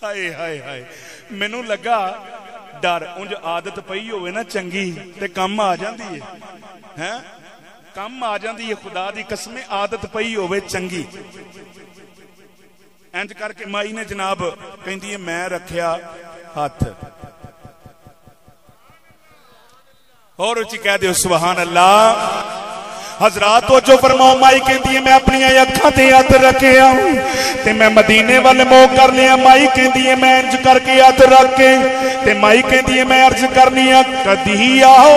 ہائے ہائے ہائے مینوں لگا ڈر انج عادت پئی ہوئے نا چنگی تے کم آ جاندی ہے ہیں کم آ جاندی ہے خدا دی قسم عادت پئی ہوئے چنگی انج کر کے مائی نے جناب کہندی ہے میں رکھیا ہاتھ اور اچھی کہہ دیو سبحان اللہ حضرات وہ جو فرماؤ مائی کہندی ہے میں اپنی اکھاں تے ہاتھ رکھے ہوں تے میں مدینے والے منہ کر لیا مائی کہندی ہے میں انج کر کے ہاتھ رکھ کے تے مائی کہندی ہے میں عرض کرنی ہے کدی آؤ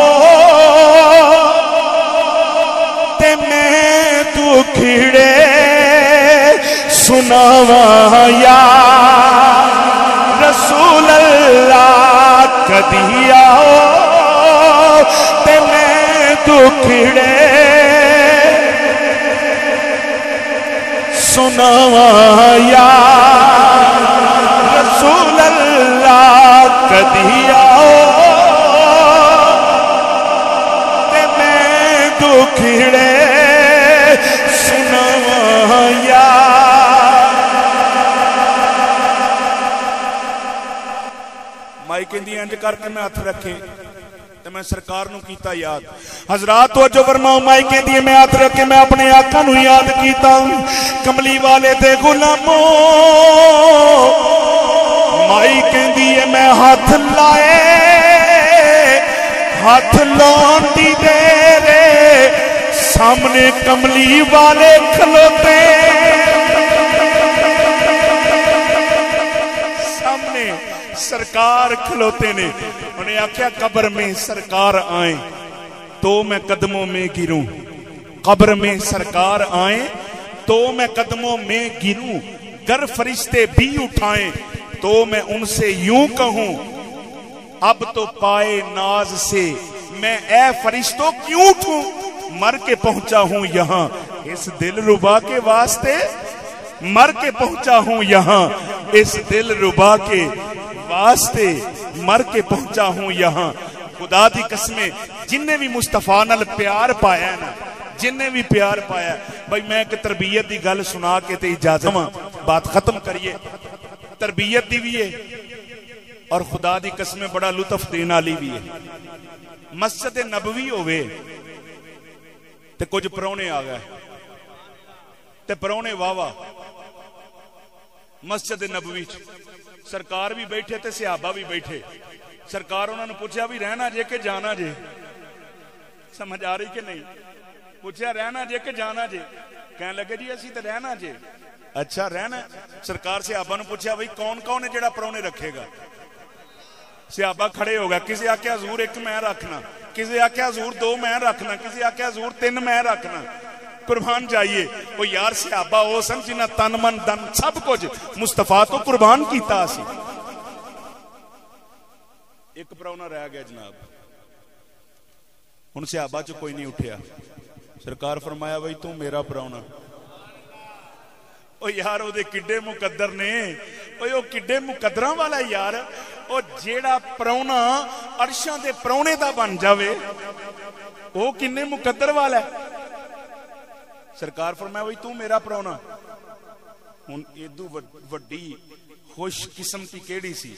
تے میں تو کھڑے سناواں یا رسول اللہ کدی آؤ تے میں دکھڑے سناواں یا رسول اللہ کدی آؤ تے میں دکھڑے سناواں یا مائی کہندی انج کر کے میں ہاتھ رکھے تے میں سرکار نو کیتا یاد حضرات توجہ فرماؤ مائی کہندی ہے میں ہاتھ رکھ کے میں اپنے آقا نو یاد کیتا کملی والے دے غلاموں مائی کہندی ہے میں ہاتھ لائے ہاتھ لون دی دے سامنے کملی والے کھلوتے سامنے سرکار کھلوتے نے. انہیں آخیا قبر میں سرکار آئیں تو میں قدموں میں گروں, قبر میں سرکار آئیں تو میں قدموں میں گروں, گر فرشتے بھی اٹھائیں تو میں ان سے یوں کہوں اب تو پائے ناز سے میں اے فرشتوں کیوں اٹھوں, مر کے پہنچا ہوں یہاں اس دل ربا کے واسطے, مر کے پہنچا ہوں یہاں اس دل ربا کے واسطے, مر کے پہنچا ہوں یہاں. خدا دی قسمیں جن نے بھی مصطفیٰ نال پیار پایا ہے نا, جن نے بھی پیار پایا ہے, بھائی میں ایک تربیت دی گل سنا کے تے اجازت بات ختم کریے. تربیت دی بھی ہے اور خدا دی قسمیں بڑا لطف دین والی بھی ہے. مسجد نبوی ہوئے تے کچھ پرونے آ گئے تے پرونے واوا مسجد نبوی سرکار بھی بیٹھے تے صحابہ بھی بیٹھے. سرکار انہوں نے پوچھا بھی رہنا جے کہ جانا جے, سمجھ آ رہی کہ نہیں, پوچھا رہنا جے کہ جانا جے, کہنے لگے جی اسی تے رہنا جے. اچھا رہنا. سرکار صحابہ نے پوچھا بھائی کون کون ہے جڑا پرونے رکھے گا. صحابہ کھڑے ہو گئے, کسی آکھیا حضور ایک میں رکھنا, کسی آکھیا حضور دو میں رکھنا, کسی آکھیا حضور تین میں رکھنا. قربان جائیے وہ یار صحابہ ہو سن جنہ تن من دن سب کچھ مصطفیٰ تو قربان کیتا سی. ایک پرونا رہ گیا جناب, ان صحابہ چ کوئی نہیں اٹھیا. سرکار فرمایا بھائی تو میرا پرونا. او یار او دے کڈے مقدر نے, او کڈے مقدراں والا یار, او جیڑا پرونا عرشاں دے پرونے دا بن جاوے او کنے مقدر والا ہے. سرکار فرمایا بھائی تو میرا پرونا. ہن ایدو وڈی خوش قسمتی کیڑی سی.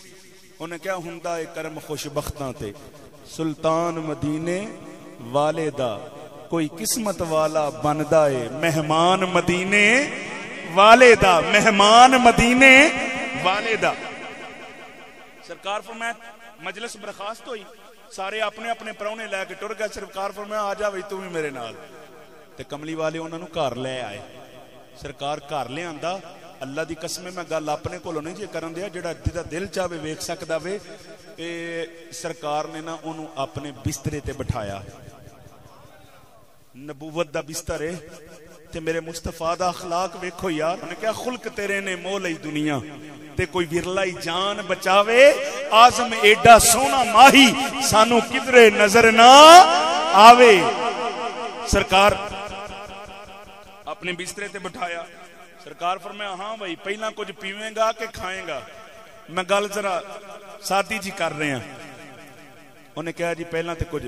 انہیں کیا ہوندا اے کرم خوش بختاں تے سلطان مدینے والے دا کوئی قسمت والا بندا اے مہمان مدینے والے دا, مہمان مدینے والے دا. سرکار فرمایا مجلس برخاست ہوئی, سارے اپنے اپنے پرونے لے کے ٹر گئے. سرکار فرمایا آ جا بھائی تو بھی میرے نال. تے کملی والے انہاں نو گھر لے آئے. سرکار گھر لے آندا. اللہ دی قسم میں گل اپنے کولوں نہیں جی کرن دیا, جڑا جدا دل چاہے ویکھ سکدا وے. سرکار نے نا اونوں اپنے بسترے تے بٹھایا. نبوت دا بستر ہے تے میرے مصطفیٰ دا اخلاق ویکھو یار. انہیں کیا خلق تیرے نے مول ای دنیا تے کوئی ورلائی جان بچاوے. آزم ایڈا سونا ماہی سانو کدرے نظر نہ آوے. سرکار اپنے بسترے تے بٹھایا. سرکار فرمایا ہاں بھائی پہلا کچھ پیویں گا کہ کھائیں گا. میں گل ذرا سادی جی کر رہے ہیں. انہیں کہا جی پہلا تے کچھ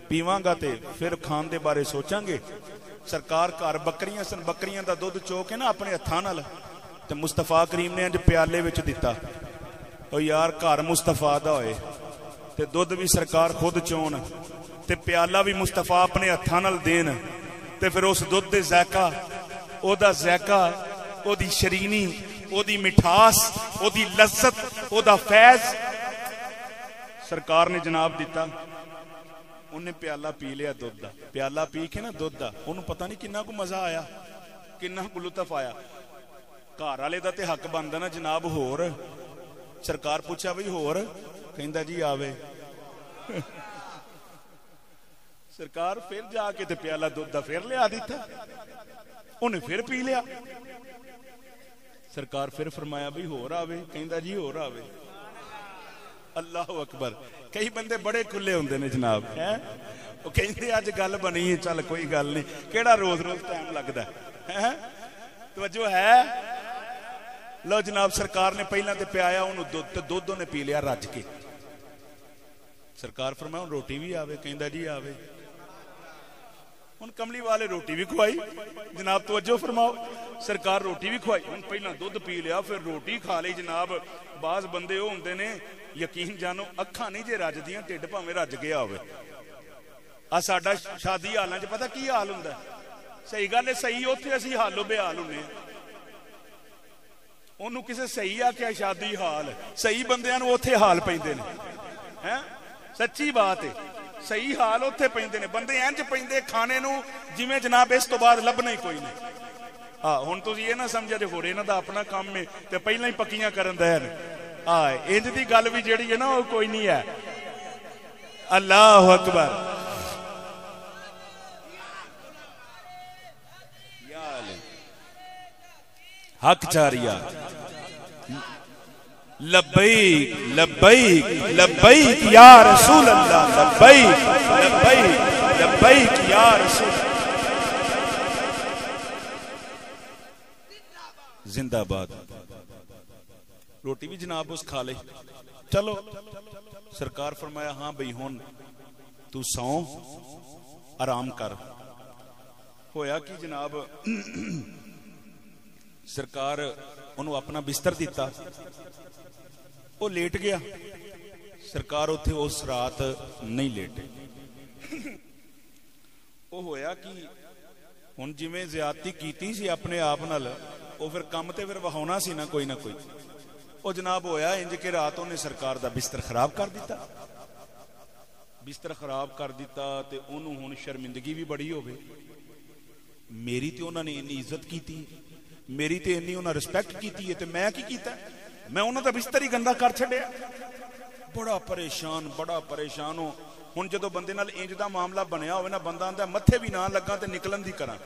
پیواں گا تے پھر کھان دے بارے سوچاں گے. سرکار گھر بکریاں سن, بکریاں دا دودھ چو کے نا اپنے ہتھاں نال تے مصطفیٰ کریم نے انج پیالے وچ دتا. او یار گھر مصطفیٰ دا ہوئے تے دودھ بھی سرکار خود چون تے پیالہ بھی مصطفیٰ اپنے ہتھاں نال دین تے پھر اس دودھ دے ذائقہ او دا ذائقہ او دی شرینی او دی مٹھاس او دی لذت او دا فیض سرکار نے جناب دیتا. انہیں پیالہ پی لیا دودھ دا. پیالہ پی کے نا دودھ دا انہوں پتہ نہیں کنہ کو مزہ آیا, کنہ کو لطف آیا. گھر والے دا تے حق بندا نا جناب ہور. سرکار پوچھا بھئی ہور, کہندا جی آوے. سرکار پھر جا کے تے پیالہ دودھ دا پھر لیا دیتا. انہیں پھر پی لیا. سرکار پھر فرمایا بھئی ہور آوے, کہندا جی ہور آوے. اللہ اکبر. کئی بندے بڑے کھلے ہوندے نے جناب, وہ کہندے اج گل بنی ہے چل کوئی گل نہیں, کیڑا روز روز ٹائم لگدا ہے. توجہ ہے. لو جناب سرکار نے پہلا تے پیایا انہوں دودھ تے دودھ نے پی لیا رج کے. سرکار فرمایا ہن روٹی بھی آوے, کہندا جی آوے. ہن کملی والے روٹی بھی کھوائی. جناب توجہ فرماؤ. سرکار روٹی بھی کھوائی. ہن پہلا دودھ پی لیا پھر روٹی کھا لی. جناب بعض بندے وہ ہوندے نے یقین جانو اکھاں نہیں جے رجدیاں ٹھڈ بھاویں رج گیا ہوئے. آ ساڈا شادی حالاں چ پتہ کی حال ہوندا ہے. صحیح گل ہے, صحیح اوتھے اسی حالو بے حال ہونے. انہوں کسے صحیح آکھیا شادی حال, صحیح بندیاں نوں اوتھے حال پیندے نے. سچی بات ہے. صحیح حال اتنے پیندے نے بندے انج پیندے کھانے نو جویں جناب اس تو بعد لبنا ہی کوئی نہیں. ہن تسی یہ نہ سمجھا جے ہور انہاں دا اپنا کام ہے تے پہلاں ہی پکیاں کرن دے نے. انج دی گل بھی جیڑی ہے نا وہ کوئی نہیں ہے. اللہ اکبر. حق چاریا لبیک لبیک لبیک یا رسول اللہ لبیک لبیک لبیک یا رسول زندہ باد. روٹی بھی جناب اس کھا لے. چلو سرکار فرمایا ہاں بھئی ہون تو سو آرام کر. ہویا کہ جناب سرکار انہوں اپنا بستر دیتا, وہ لیٹ گیا. سرکار اتھے اس رات نہیں لیٹے. وہ ہویا کہ ہن جویں زیادتی کیتی سی اپنے آپ نال, وہ پھر کم تے پھر وہاونا سی نا کوئی نہ کوئی. وہ جناب ہویا انج کے رات انہیں سرکار دا بستر خراب کر دیتا. بستر خراب کر دیتا تے انہوں ہن شرمندگی بھی بڑی ہو گئی. میری تے انہوں نے انی عزت کیتی, میری تے انی انہوں نے رسپیکٹ کیتی ہے, تے میں کی کیتا ہے؟ میں انہوں دا بستر ہی گندا کر چھڑیا. بڑا پریشان ہو. ہن جدو بندے نال انج دا معاملہ بنیا ہوئے نا, بندہ آندا متھے بھی نہ لگا تے نکلن دی کراں,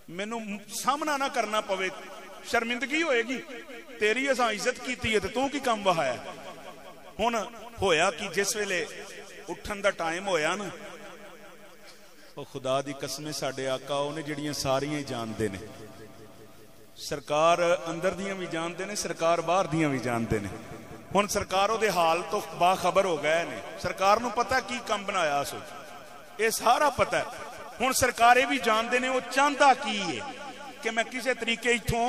مینوں سامنا نہ کرنا پوے, شرمندگی ہوئے گی. تیری اساں عزت کیتی ہے تے تو کی کم وہایا. ہن ہویا کہ جس ویلے اٹھن دا ٹائم ہویا نا, او خدا دی قسم ساڈے آقا اونے جڑیاں ساریاں جان دے نے. سرکار اندر دیاں بھی جان دے نے, سرکار باہر دیاں بھی جان دے نے. ہن سرکار او دے حال تو باخبر ہو گئے نے. سرکار نو پتہ کی کم بنایا سو, اے سارا پتہ ہے. ہن سرکار اے بھی جان دے نے او چاہندا کی ہے کہ میں کسے طریقے ایتھوں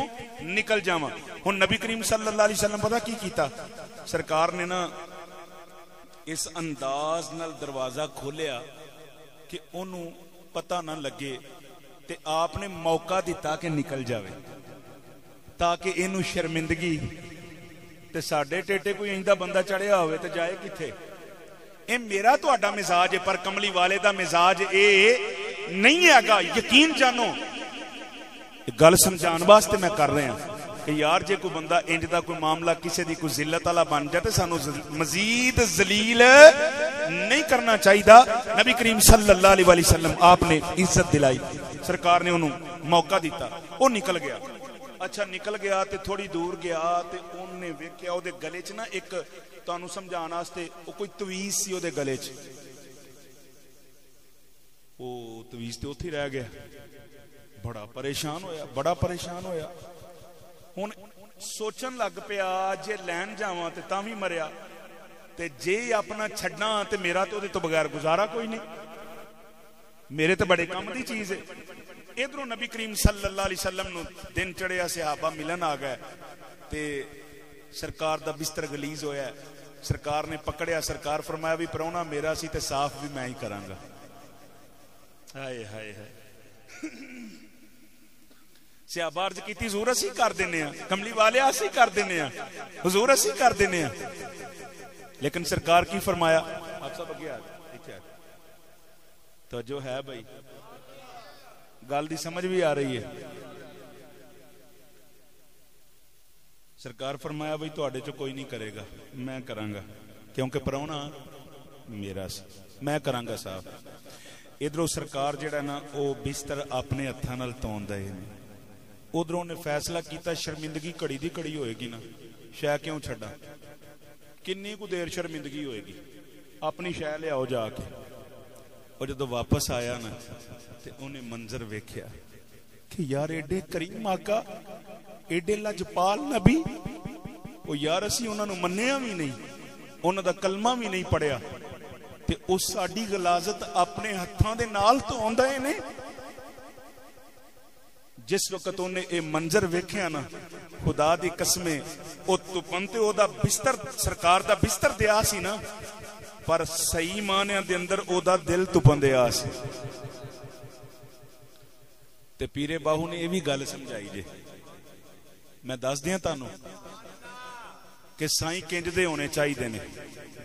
نکل جاواں. ہن نبی کریم صلی اللہ علیہ وسلم پتہ کی کیتا, سرکار نے نا اس انداز نال دروازہ کھولیا کہ انہوں پتہ نہ لگے, تے آپ نے موقع دیتا کہ نکل جاوے, تاکہ انہوں شرمندگی. تے ساڈے ٹیٹے کوئی ایندہ بندہ چڑھیا ہوئے تے جائے کتھے. اے میرا تو اڈا مزاج ہے, پر کملی والے دا مزاج اے نہیں ہے گا. یقین جانو گل سمجھان واسطے میں کر رہے ہیں کہ یار جے کوئی بندہ انج دا کوئی معاملہ کسی دی کوئی ذلت والا بن جاتے, سانو مزید ذلیل نہیں کرنا چاہیے. نبی کریم صلی اللہ علیہ وسلم آپ نے عزت دلائی, سرکار نے انہوں موقع دیتا, وہ نکل گیا. اچھا نکل گیا تے تھوڑی دور گیا تے انہوں نے ویکھیا او دے گلے چ نا ایک تانوں سمجھان واسطے او کوئی تویز سی او دے گلے چ. او تویز تے اوتھے ہی رہ گیا. بڑا پریشان ہویا. ہن سوچن لگ پیا جے لین جاواں تے تاں وی مریا, تے جے اپنا چھڈنا تے میرا تے اودے تو بغیر گزارا کوئی نہیں. میرے تے بڑے کم دی چیز ہے. ادھروں نبی کریم صلی اللہ علیہ وسلم نو دن چڑھیا, صحابہ ملن آ گئے تے سرکار دا بستر گلیز ہویا ہے. سرکار نے پکڑیا, سرکار فرمایا بھی پرونا میرا سی تے صاف بھی میں ہی کراں گا. ہائے ہائے ہائے. صحابہ عرض کیتی حضور اسی کر دینے ہیں, کملی والے اسی کر دینے ہیں, حضور اسی کر دینے ہیں. لیکن سرکار کی فرمایا, آپ سب اگے آ گئے تو جو ہے بھائی گل دی سمجھ بھی آ رہی ہے. سرکار فرمایا بھائی تواڈے چ کوئی نہیں کرے گا, میں کراں گا, کیونکہ پرونا میرا سی, میں کراں گا صاحب. ادھروں سرکار جڑا نا او بستر اپنے ہتھاں نال تون دے نے. ادھروں نے فیصلہ کیتا شرمندگی کڑی دی کڑی ہوئے گی نا, شے کیوں چھڈا, کنی کو دیر شرمندگی ہوئے گی, اپنی شے لے آؤ جا کے. اور جدو واپس آیا نا تے انہیں منظر ویکھیا کہ یار ایڈے کریم آقا, ایڈے لجپال نبی, او یار اسی انہاں نو منیا بھی نہیں, انہاں دا کلمہ بھی نہیں پڑھیا, تے اس ساڈی غلاظت اپنے ہتھاں دے نال تو ہوندا اے نے. جس وقت انہیں اے منظر ویکھیا نا, خدا دی قسمیں او تو پنتے او دا بستر, سرکار دا بستر دیا سی نا, پر صحیح معنی دے اندر او دا دل تو پندے آ سی. تے پیرے باہو نے یہ بھی گل سمجھائی جے, میں دس دیاں تانوں کہ سائیں کنج دے ہونے چاہیے نے.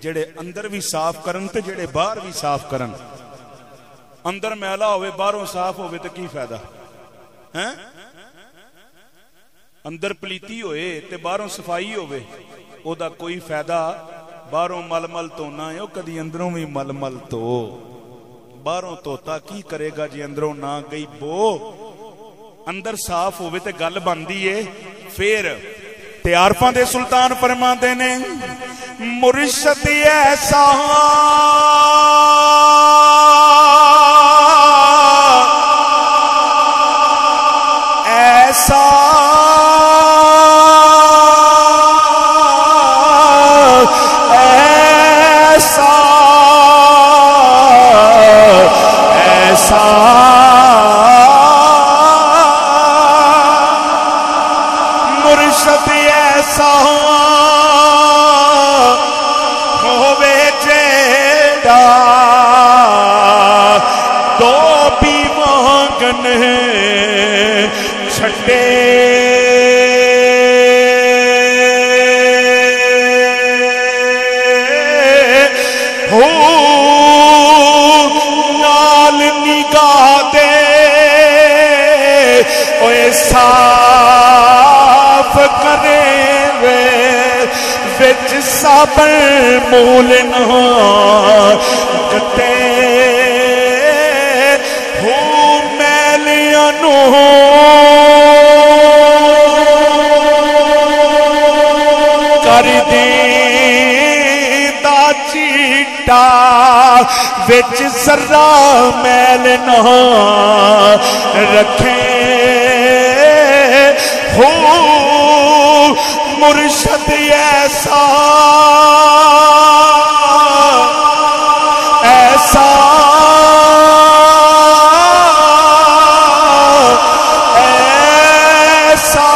جڑے اندر بھی صاف کرن تے جڑے باہر بھی صاف کرن. اندر میلا ہوئے باہروں صاف ہوئے تو کی فائدہ ہے؟ اندر پلیتی ہوئے تے باہروں صفائی ہوئے او دا کوئی فائدہ. باہروں مل مل تو نہ ہے کدی اندروں بھی مل مل تو. باہروں توتا کی کرے گا جی اندروں نہ گئی بو. اندر صاف ہوئے تے گل بندی ہے. پھر تے عارفاں دے سلطان فرماندے نے مرشد ایسا ایسا ایسا ایسا مرشد ایسا ہووے جیڑا دو بھی مانگن چھٹے ہو نال نگاہ دے اوے صاف کرے وے وچ صبر مول نہ کتے ہو میلیاں نو کر دیندا چیٹا وچ ذرہ میل نہ رکھے ہو مرشد ایسا ایسا ایسا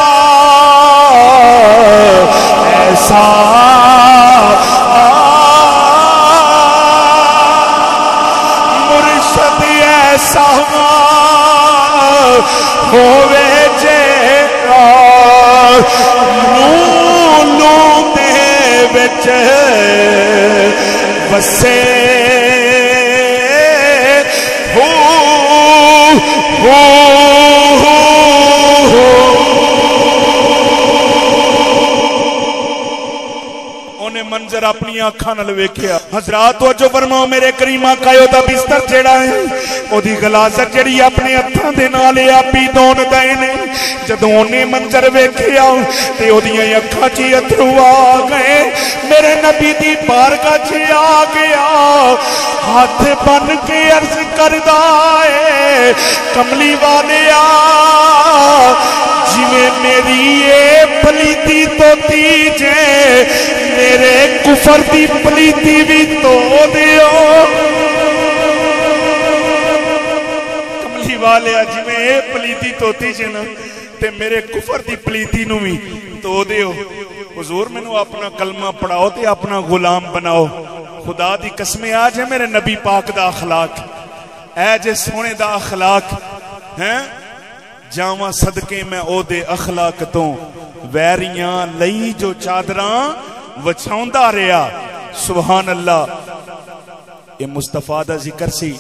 ایسا مرشد ایسا ہووے جیڑا نور دے وچ وسے ہو منظر اپنی آنکھاں نال ویکھیا. حضرات توجہ فرماؤ میرے کریم آقا دا بستر جیڑا ہے او دی غلاظت جڑی اپنے ہتھاں دے نال آپی دون دے نے. جدوں اونے منظر ویکھیا تے اودیاں اکھاں چ اتھرو آ گئے. میرے نبی دی بارگاہ چ آ گیا ہاتھ بن کے عرض کردا اے کملی والیا جویں میری اے پلیتی تو جے میرے کفر دی پلیتی بھی تو دیو. کملی والے جی میں اے پلیتی توتی جنا تے میرے کفر دی پلیتی نو بھی تو دیو. حضور میں نو اپنا کلمہ پڑھاؤ تے اپنا غلام بناؤ. خدا دی قسمیں آج ہے میرے نبی پاک دا اخلاق اے جے سونے دا اخلاق ہیں جاواں صدقے میں او دے اخلاق تو ویریاں لئی جو چادراں وچھاؤندہ رہا. سبحان اللہ. یہ مصطفیٰ دا ذکر سی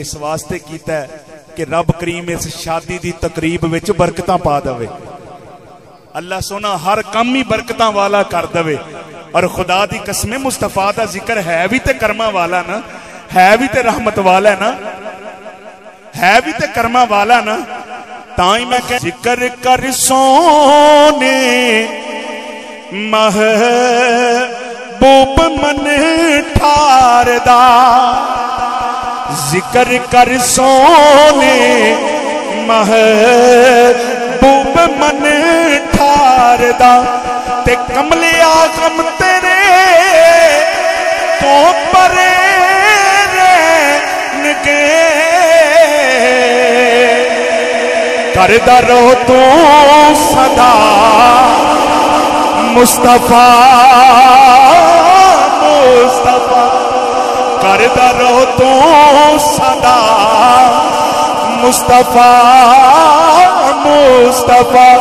اس واسطے کیتا ہے کہ رب کریم اس شادی دی تقریب وچ برکتاں پا دوے. اللہ سونا ہر کم ہی برکتاں والا کر دوے. اور خدا دی قسم مصطفیٰ دا ذکر ہے بھی تے کرما والا نا, ہے بھی تے رحمت والا نا, ہے بھی تے کرما والا نا. تائیں میں کہ ذکر کر سونے محبوب من ٹھار دا. ذکر کر سونے محبوب من ٹھار دا تے کملے آغم تیرے تو پرے رہنگے کردہ رو تو صدا مصطفیٰ مصطفیٰ کردہ رو تو صدا مصطفیٰ مصطفیٰ.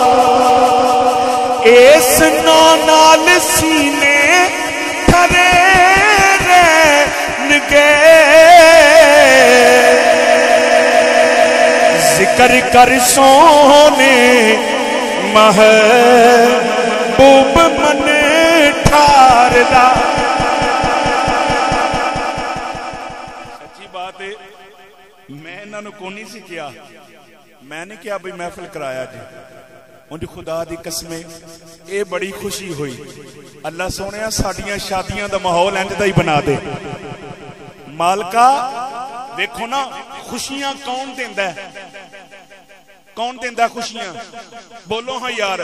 اس نال سینے تھرے کر کر سونے محبوب من ٹھار دا. سچی بات ہے میں انہاں نوں کو نہیں سی کیا, میں نے کیا بھئی محفل کرایا جی, انہی خدا دی قسمیں اے بڑی خوشی ہوئی. اللہ سونیا ساڈیاں شادیاں دا ماحول انج دا ہی بنا دے. مالکا دیکھو نا خوشیاں کون دیندا ہے, کون دیندا خوشیاں؟ بولو ہاں یار,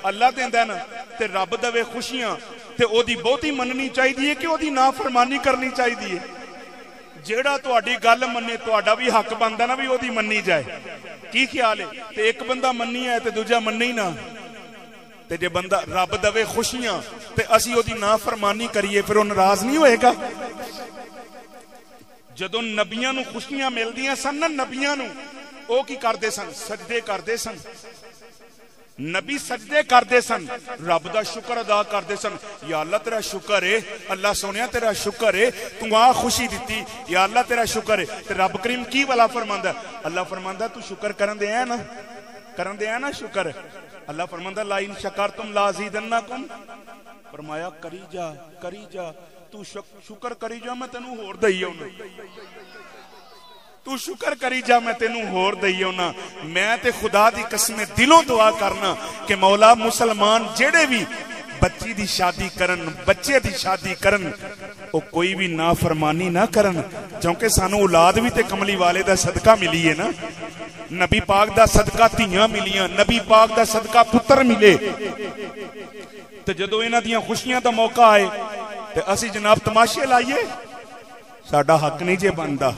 اللہ دیندا ہے نا. تے رب دے خوشیاں تے او دی بہتی مننی چاہیے کہ او دی نافرمانی کرنی چاہیے؟ جیڑا تہاڈی گل منے تہاڈا بھی حق بندا نا بھی او دی مننی جائے. کی خیال ہے؟ تے ایک بندہ مننی ہے تے دوجا مننے ہی نہ. تے جے بندہ رب دے خوشیاں تے اسی او دی نافرمانی کریے پھر او ناراض نہیں ہوئے گا؟ جدوں نبیاں نو خوشیاں ملدیاں سن نا, نبیاں نو او کی کردے سن؟ سجدے کردے سن. نبی سجدے کردے سن, رب دا شکر ادا کردے سن. یا اللہ تیرا شکر ہے, اللہ سونیا تیرا شکر ہے, تو آ خوشی دیتی, یا اللہ تیرا شکر ہے. تے رب کریم کی والا فرماندا ہے؟ اللہ فرماندا تو شکر کرن دے نا, کرن دے نا شکر. اللہ فرماندا لا ان شکرتم لازیدنکم, فرمایا کری جا کری جا, تو شکر کری جا میں تینوں ہور دئی ہونا, تو شکر کری جا میں تینوں ہور دئی ہونا. میں تے خدا دی قسم دلوں دعا کرنا کہ مولا مسلمان جڑے بھی بچی دی شادی کرن, بچے دی شادی کرن, او کوئی بھی نافرمانی نہ کرن, کیونکہ سانو اولاد بھی تے کملی والے دا صدقہ ملی ہے نا. نبی پاک دا صدقہ تیاں ملیاں, نبی پاک دا صدقہ پتر ملے. تے جدوں انہاں دیاں خوشیاں دا موقع آئے تے اسی جناب تماشے لائیے, ساڈا حق نہیں جے بندا.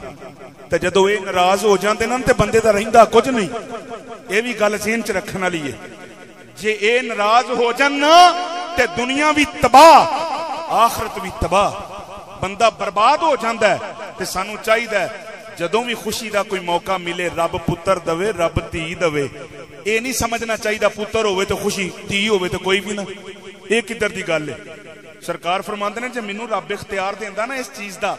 تے جدوں اے ناراض ہو جاندے نا تے بندے دا رہندا کچھ نہیں. اے بھی گل ذہن چ رکھن والی ہے. جے اے ناراض ہو جان نا تے دنیا بھی تباہ آخرت بھی تباہ, بندہ برباد ہو جاندا ہے. تے سانو چاہیے جدوں بھی خوشی دا کوئی موقع ملے رب پتر دوے, رب دھی دوے. اے نہیں سمجھنا چاہیے پتر ہوئے تو خوشی, دھی ہوئے تو کوئی بھی نہ. اے کدھر دی گل ہے؟ سرکار فرماندے نے جے مینوں رب اختیار دیندا نا اس چیز دا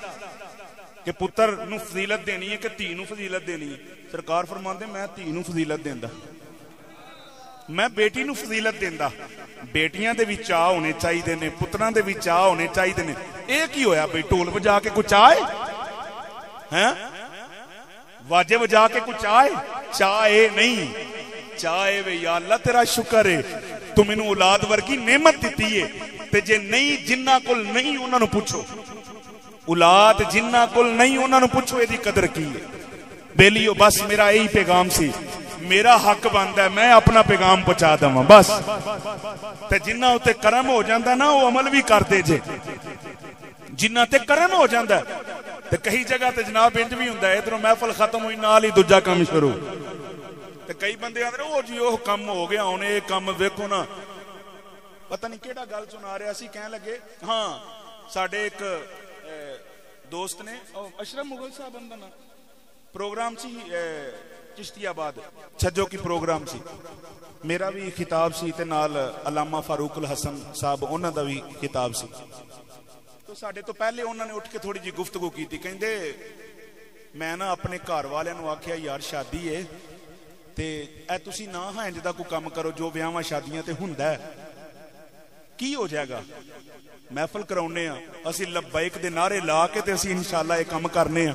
کہ پتر نو فضیلت دینی ہے کہ دھی نو فضیلت دینی ہے, سرکار فرماندے میں دھی نو فضیلت دیندا, میں بیٹی نو فضیلت دیندا. بیٹیاں دے بھی چاہ ہونے چاہیے نے, پتراں دے بھی چاہ ہونے چاہیے نے. اے کی ہویا بھئی ٹول بجا کے کچھ آئے ہیں, واجے بجا کے کچھ آئے؟ چاہے نہیں, چاہے وے یا اللہ تیرا شکر ہے تو مینوں اولاد ورگی نعمت دیتی ہے. تے جے نہیں جنہ کول نہیں انہاں نو پوچھو, اولاد جنہ کول نہیں انہاں نو پوچھو ایدی قدر کی ہے. بیلیو بس میرا یہی پیغام سی, میرا حق بندا ہے میں اپنا پیغام پہنچا دواں بس. تے جنہ اتے کرم ہو جاندا نا وہ عمل بھی کر دے جے, جنہ تے کرم ہو جاندا ہے. تے کئی جگہ تے جناب انج بھی ہوندا ہے ادھروں محفل ختم ہوئی نال ہی دوجا کام شروع. تے کئی بندے آندے او جی او کم ہو گیا ہن اے کم ویکھو نا, پتہ نہیں کیڑا گل سنا رہا سی, کہن لگے ہاں ساڈے ایک دوست نے اشرف مغل صاحب دا نا پروگرام سی چشتی آباد چھجو کی پروگرام سی, میرا بھی خطاب سی تے نال علامہ فاروق الحسن صاحب انہاں دا بھی خطاب سی. تو ساڈے تو پہلے انہوں نے اٹھ کے تھوڑی جی گفتگو کی تھی, کہندے میں نا اپنے گھر والے نو آکھیا یار شادی ہے تے اے تسی نہ ہاں انج دا کوئی کام کرو جو ویاواں شادیاں تے ہوندا ہے, کی ہو جائے گا؟ محفل کراؤنے ہاں اسی لبیک دے نعرے لا کے تے اسی انشاءاللہ یہ کام کرنے ہاں.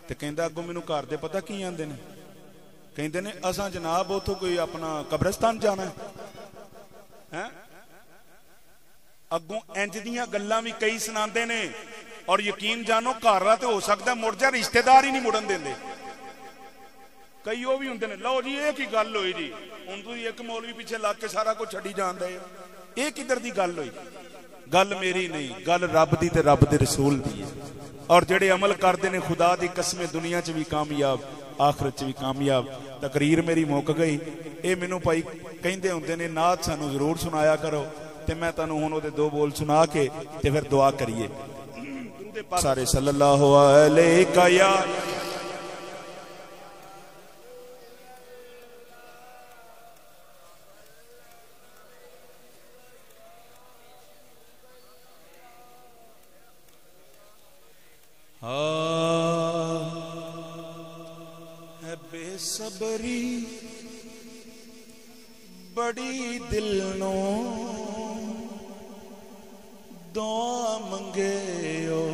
تے کہندا اگوں مینوں گھر دے پتہ کی آندے نے, کہندے نے اساں جناب اوتھوں کوئی اپنا قبرستان جانا ہے. ہیں اگوں انج دیاں گلاں بھی کئی سناندے نے, اور یقین جانو گھر تے ہو سکدا مڑ جا رشتہ دار ہی نہیں مڑن دیندے. کئی وہ بھی ہوندے نے لو جی یہ کی گل ہوئی جی ہن تسی ایک مولوی پیچھے لگ کے سارا کچھ چھڈی جان دے, یہ کدھر دی گل ہوئی؟ گل میری نہیں, گل رب دی تے رب دے رسول دی ہے. اور جڑے عمل کردے نے خدا دی قسم دنیا چ بھی کامیاب آخرت چ بھی کامیاب. تقریر میری مک گئی, اے مینوں بھائی کہندے ہوندے نے نعت سانو ضرور سنایا کرو, تے میں تانوں ہن او دے دو بول سنا کے تے پھر دعا کریے سارے صلی اللہ علیہ یا صبری بڑی دل نو دعا منگے او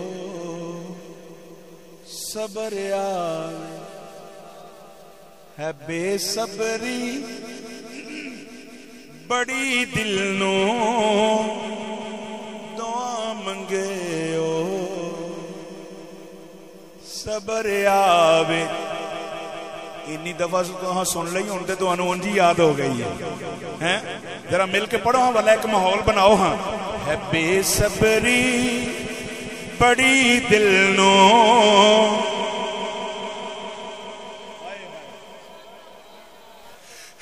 صبر آوے ہے بے صبری بڑی دل نو دعا منگے او صبر آوے انی دفعہ تو ہاں سن لئی ہونتے تو انہوں انجی یاد ہو گئی ہے ذرا مل کے پڑھو ہاں والا ایک ماحول بناؤ ہاں ہے بے صبری بڑی دل نو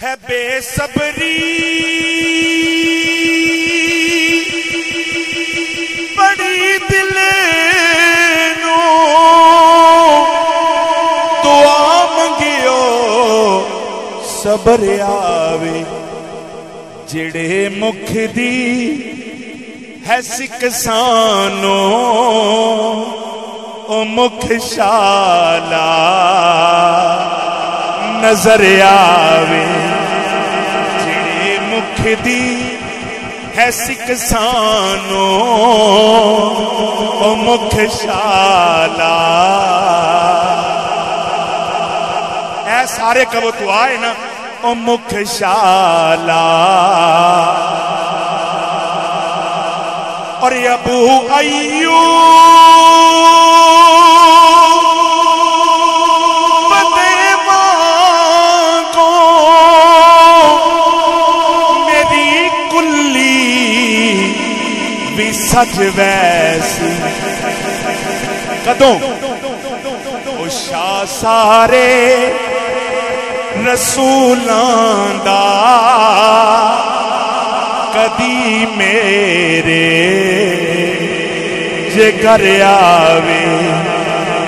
ہے بے صبری بڑی دل نو دعا منگیو صبر آوے جڑے مکھ دی ہے سکسانو او مکھ شالا نظر آوے جڑے مکھ دی ہے سکسانو او مکھ شالا اے سارے کبو تو آئے نا او مکھ شالا اور ابو ایوب دیوان کو میری کلی بھی سج ویسی قدوں او شاہ سارے رسولان دا کدی میرے جگر آوے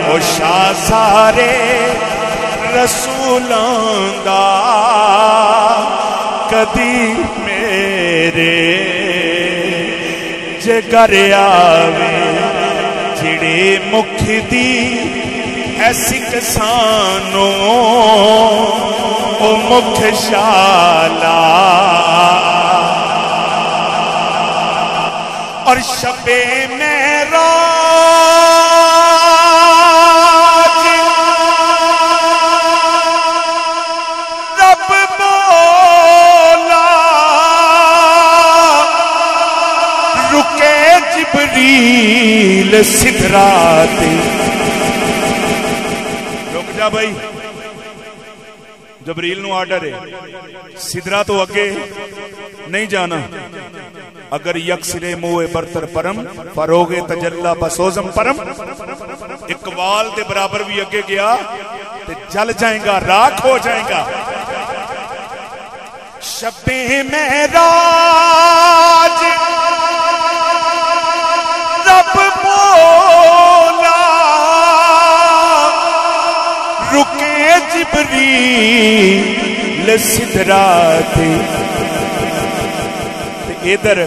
او شاہ سارے رسولان دا کدی میرے جگر آوے جڑے مکھ دی ایسی کسانو او مکھ شالا اور شب معراج رب مولا رکے جبریل سدرات رک جا بھائی جبریل نو آرڈر ہے سدرہ تو اگے نہیں جانا اگر یک سرے موے برتر پرم فروغ تجلہ بسوزم پرم اقوال دے برابر بھی اگے گیا تے جل جائیں گا راکھ ہو جائیں گا شب معراج رب مولا رکے جبریل سدرات ادھر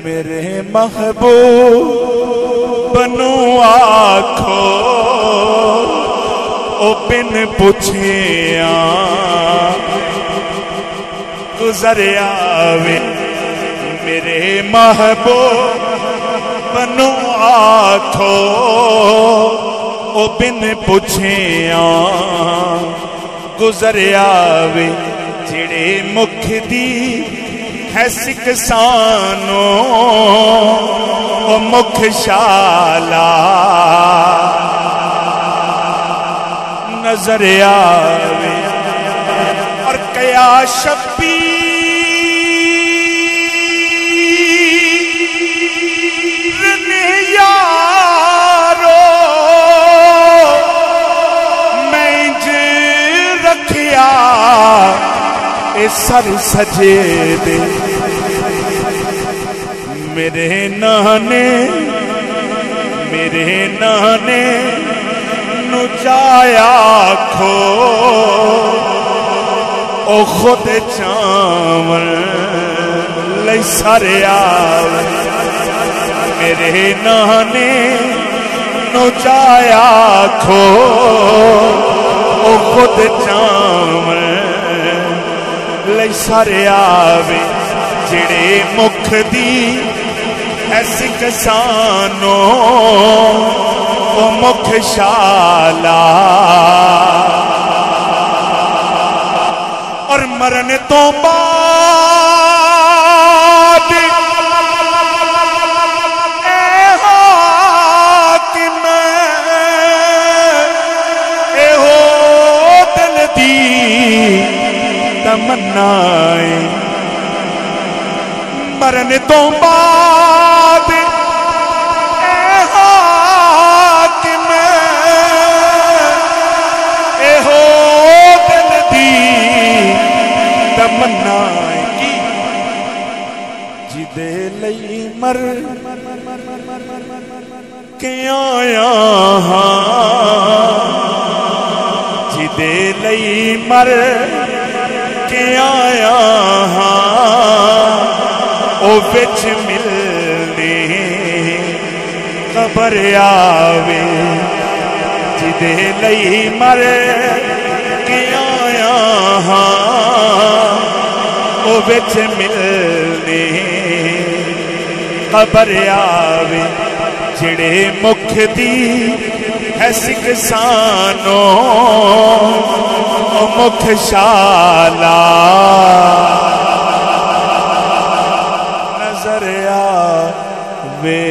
میرے محبوب بنو آکھو او بن پوچھیاں گزر آوے میرے محبوب بنو آکھو او بن پوچھیاں گزر آوے جڑے مکھ دی ہے سکسانو او مکھ شالا نظر آوے اور کیا شبیر نے یارو میں جے رکھیا اے سر سجے دے میرے نانے نو جایا کھو او خود چاول لئی سارے آوے میرے نانے نو جایا کھو او خود جاون لئی سارے آوے جڑے مکھ دی ایسی کسانو او مکھ شالا اور مرن تو بعد اے حاکم اے ہو دل دی تمنائے مرن تو بعد اے حاکم اے ہو دل دی تمنائے کی جدے لئی مر کے آیا ہاں جدے لئی مر کے آیا ہاں او بچ ملنے خبر آوے جدے لئی مر کے آیا ہاں او بچ ملنے خبر آوے جڑے مکھ دی ہے سکسانو او مکھ شالا نظر آوے